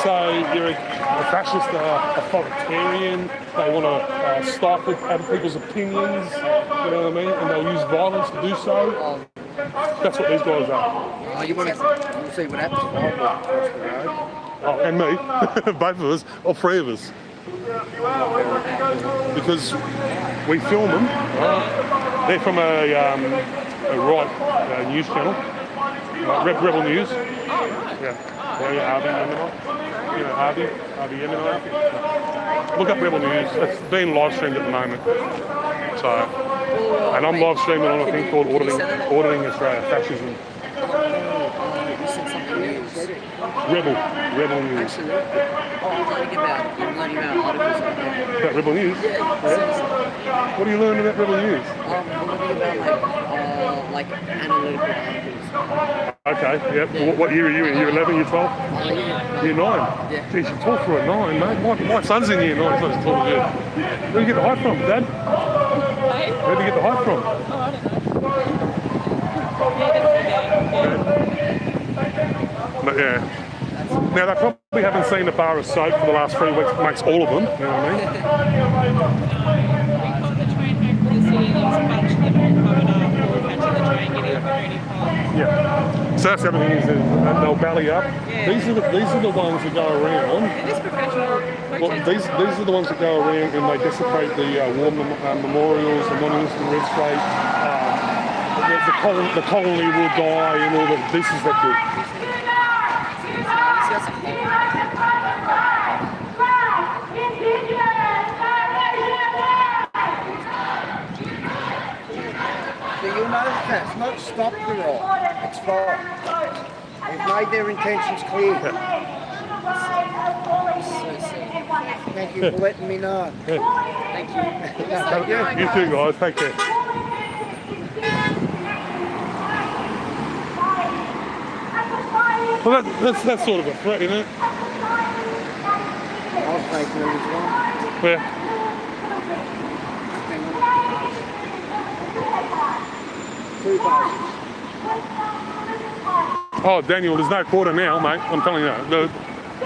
So you're a fascist, authoritarian. They want to stifle other people's opinions. You know what I mean? And they'll use violence to do so. That's what these guys are. You want to see what happens if I walk across the road? Oh, and me, both of us, or three of us. Because we film them. They're from a news channel, Rebel News. Oh, right. Yeah, Harvey Yemenite. You know Harvey Yemenite. Look up Rebel News. It's being live streamed at the moment. So, and I'm live streaming on a thing called Auditing Australia Fascism. Rebel News. Actually, I'm learning about articles like that. About Rebel News? Yeah. What are you learning about Rebel News? I'm learning about like analytical articles. Okay, yep. What year are you in? Year 11, year 12? Year 9? Yeah. Geez, you talk for a 9, mate. My son's in year 9, so he's talking to you. Where do you get the hype from, Dad? Where do you get the hype from? Oh, I don't know. But yeah. Now, they probably haven't seen a bar of soap for the last 3 weeks, makes all of them, you know what I mean? Yeah. So that's the other thing is that they'll belly up. Yeah. These are the ones that go around. It is professional. Well, these are the ones that go around and they desecrate the war memorials, the monuments to Red Strait. The colony will die and all that. This is that good. So you'll notice that's not stop the riot, it's fight. They've made their intentions clear. Thank you for letting me know. Thank you. Thank you. You too, guys. Take care. Well, that's sort of a threat, isn't it? I'll take them as well. Yeah. Two buses. Oh, Daniel, there's no quarter now, mate. I'm telling you.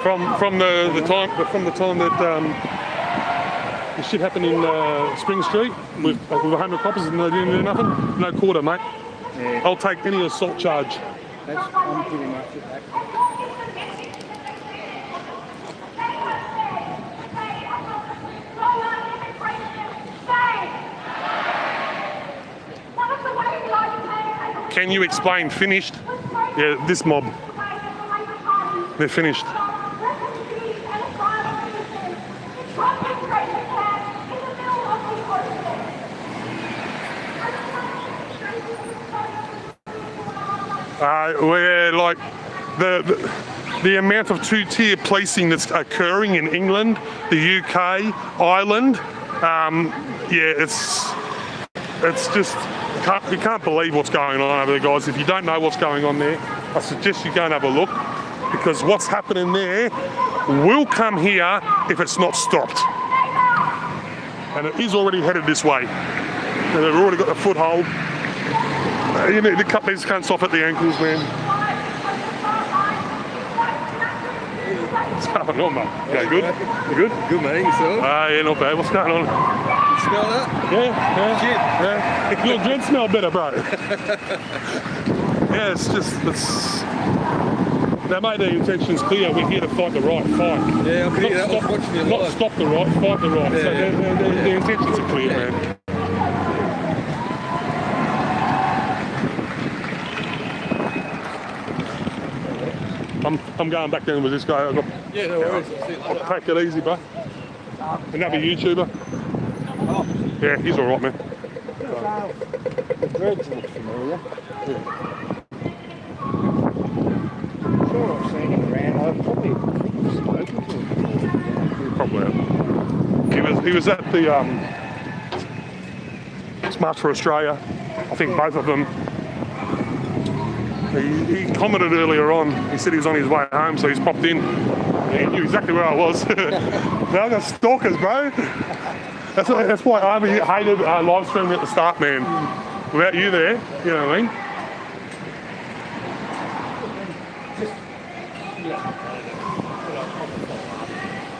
From the time that the shit happened in Spring Street with 100 coppers and they didn't do nothing. No quarter, mate. Yeah. I'll take any assault charge. I'm pretty much at that. Can you explain finished? Yeah, this mob. They're finished. Where like the amount of two-tier policing that's occurring in England, the UK, Ireland, yeah, it's just you can't believe what's going on over there, guys. If you don't know what's going on there, I suggest you go and have a look, because what's happening there will come here if it's not stopped, and it is already headed this way. And they've already got the foothold. You need to cut these cunts off at the ankles, man. What's going on, mate? Yeah, good? You good? Good, mate. Yourself? Yeah, not bad. What's going on? You smell that? Yeah. Your dread smell better, bro. Yeah, it's they made their intentions clear. We're here to fight the right fight. Yeah, I can hear that. I was watching you Not live. stop the right, fight the right. Yeah, So yeah. the intentions are clear, man. I'm going back down with this guy. Yeah, no worries. I'll see you I'll later. take it easy, bro. Another YouTuber. Yeah, he's all right, man. The dreads look familiar. I'm sure I've seen him around. I've probably spoken to him. Probably. He was at the March for Australia. I think both of them. He commented earlier on. He said he was on his way home, so he's popped in. He knew exactly where I was. Now I got stalkers, bro. That's why I hated live streaming at the start, man. Without you there, you know what I mean?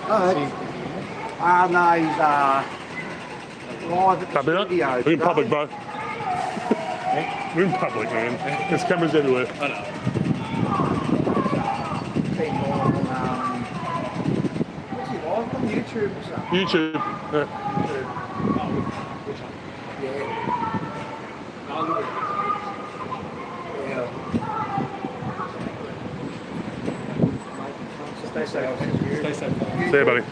No, he's live at the Copy that? studio. We're in public, bro. We're in public, man. There's cameras everywhere. Been more than YouTube or something? YouTube. Yeah. Stay safe. Stay safe. See you, buddy.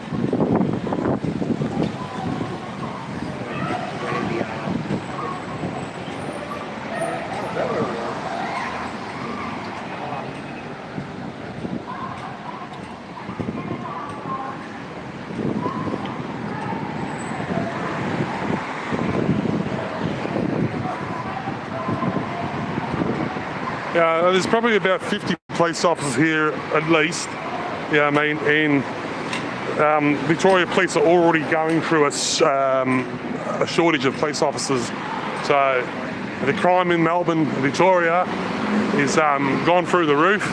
Yeah, there's probably about 50 police officers here at least. Yeah, I mean, and Victoria Police are already going through a shortage of police officers. So the crime in Melbourne, Victoria, is gone through the roof,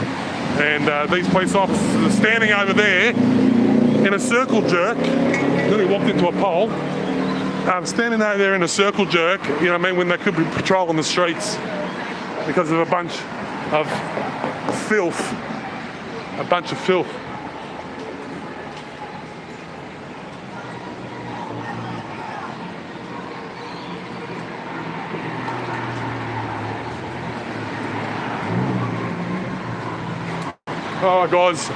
and these police officers are standing over there in a circle jerk. Nearly walked into a pole. Standing over there in a circle jerk, you know what I mean, when they could be patrolling the streets because of a bunch of filth. A bunch of filth. All right, guys,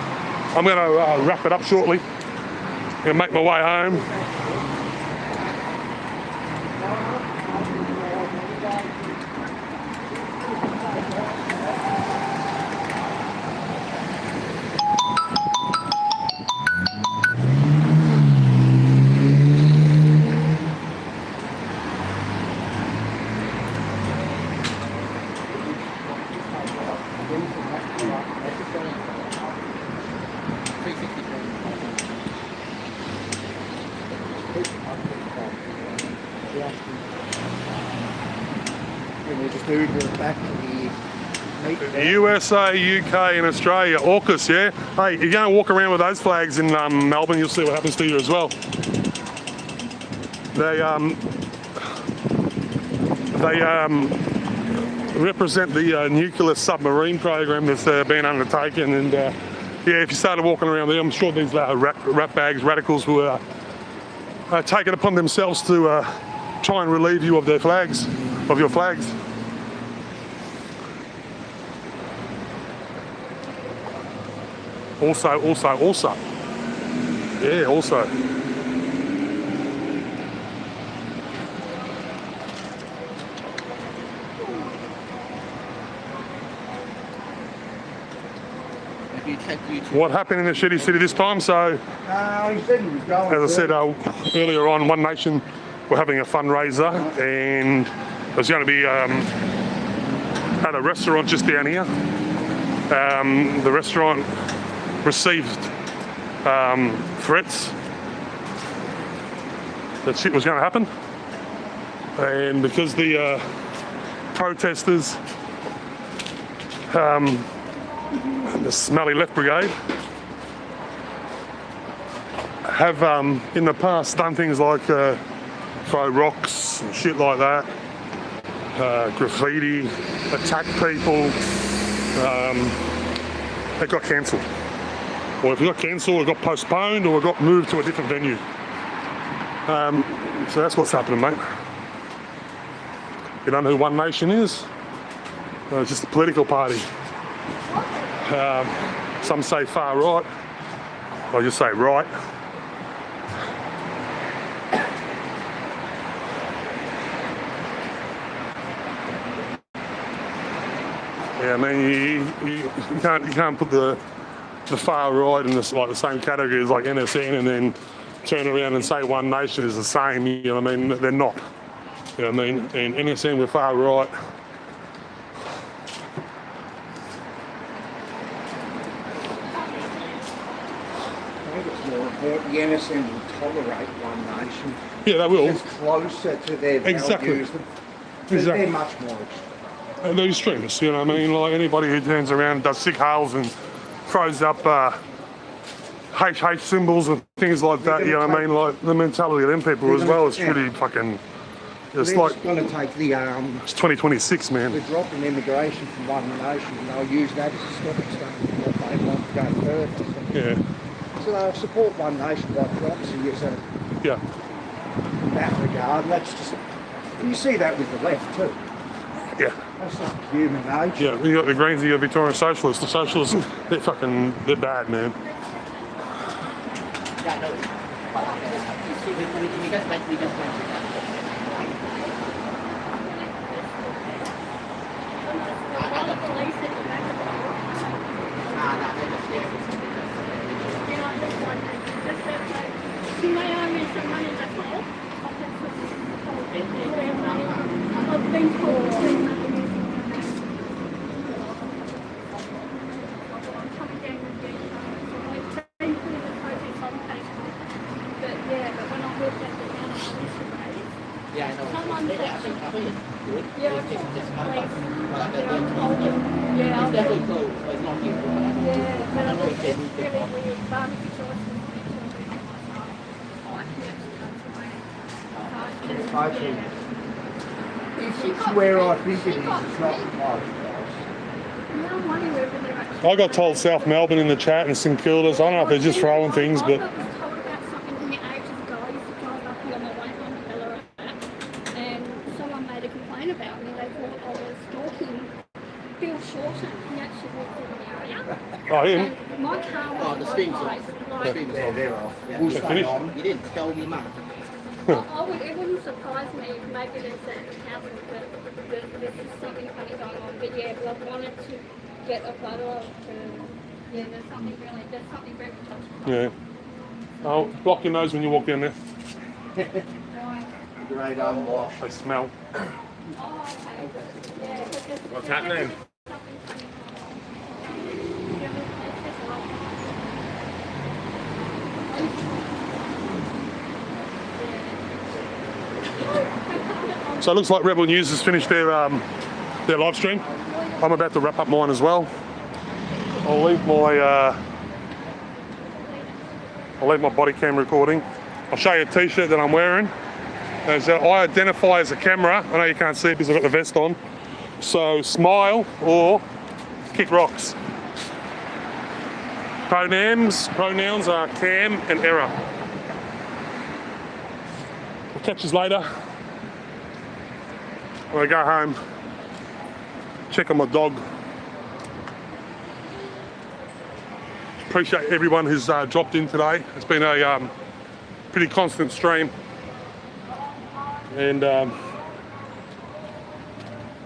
I'm going to wrap it up shortly. I'm going to make my way home. And we'll just Uber it back to the meet. USA, UK and Australia, AUKUS, yeah? Hey, you're going to walk around with those flags in Melbourne, you'll see what happens to you as well. They represent the nuclear submarine program that's been undertaken, and yeah, if you started walking around there, I'm sure these rat bags, radicals who are taking it upon themselves to try and relieve you of their flags, of your flags. Also. Yeah, also. What happened in the shitty city this time? So, He said he was going. as I said earlier on, One Nation were having a fundraiser, and it was going to be at a restaurant just down here. The restaurant received threats that shit was going to happen, and because the protesters, the Smelly Left Brigade, have in the past done things like throw rocks and shit like that, graffiti, attack people. It got cancelled. Or if it got cancelled, it got postponed, or it got moved to a different venue. So that's what's happening, mate. You don't know who One Nation is? It's just a political party. Some say far right, I just say right. Yeah, I mean, you can't put the far right in this, like the same category as like NSN, and then turn around and say One Nation is the same. You know what I mean? They're not. You know what I mean? And NSN were far right. The NSN will tolerate One Nation. Yeah, they will. It's closer to their Exactly. values. Exactly. They're much more extreme. They're extremists, you know what I mean? Like anybody who turns around and does sick hails and throws up HH symbols and things like that, you know what I mean? Like the mentality of them people as well is pretty fucking, it's They're like, just going to take the it's 2026, man. the drop in immigration from One Nation, and they'll use that as a stepping stone to what they want to go further. So Yeah. support One Nation by proxy is in Yeah. that regard. That's just, you see that with the left too. Yeah. That's not human nature. Yeah, you got the Greens, you got Victorian Socialists. The Socialists, they're bad, man. Yeah, no. We just went. Yeah, I know. Someone I think it's good. Yeah, It's just yeah, it's definitely close, but it's not here. yeah, I don't know if they it's do really that. weird. Barbecue sauce It's where I think it is, it's not close. I got told South Melbourne in the chat and St Kilda's. I don't know if they're just throwing things, but I was told about something here ages ago. I used to drive up here on my way home to Ballarat, and someone made a complaint about me. They thought I was stalking Bill Shorten. He actually lives in the area. oh, him. And my car was the screen's off. like, They're off. Yeah. We'll Yeah, stay finish. on. You didn't tell me, man. it wouldn't surprise me if maybe there's a house that there's something funny going on. But yeah, but I wanted to get a photo of yeah, there's something very touching. Yeah. Oh, block your nose when you walk down there. Great unwash. They smell. Oh, okay. Yeah, What's happening? So it looks like Rebel News has finished their live stream. I'm about to wrap up mine as well. I'll leave my body cam recording. I'll show you a t-shirt that I'm wearing. As I identify as a camera. I know you can't see it because I've got the vest on. So smile or kick rocks. Pronouns are Cam and Error. I'll catch you later. When I go home, check on my dog. Appreciate everyone who's dropped in today. It's been a pretty constant stream. And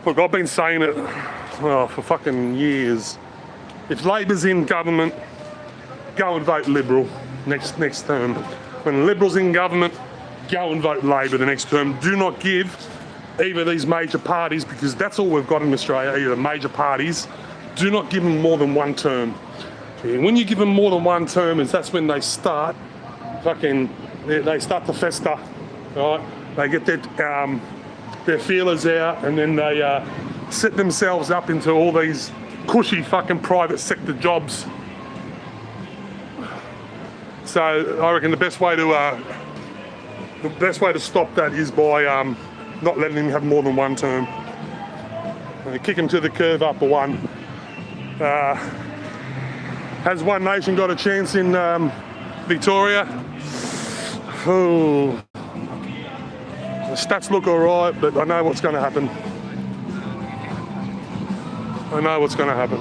look, I've been saying it for fucking years. If Labor's in government, go and vote Liberal next term. When Liberal's in government, go and vote Labor the next term. Do not give either of these major parties, because that's all we've got in Australia, either major parties. Do not give them more than one term. And when you give them more than one term, that's when they start they start to fester, right? They get their feelers out, and then they set themselves up into all these cushy fucking private sector jobs. So I reckon the best way to stop that is by not letting them have more than one term. Kick them to the curb up a one. Has One Nation got a chance in Victoria? Oh, the stats look all right, but I know what's going to happen. I know what's going to happen.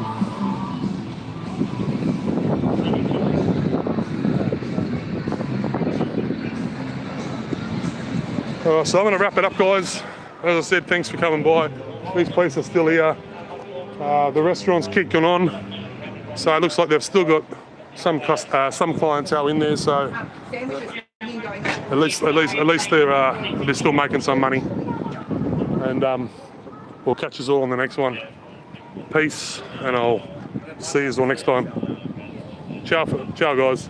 So I'm going to wrap it up, guys. As I said, thanks for coming by. These places are still here. The restaurant's kicking on, so it looks like they've still got some clientele in there. So at least they're still making some money. And we'll catch us all on the next one. Peace, and I'll see you all next time. Ciao, guys.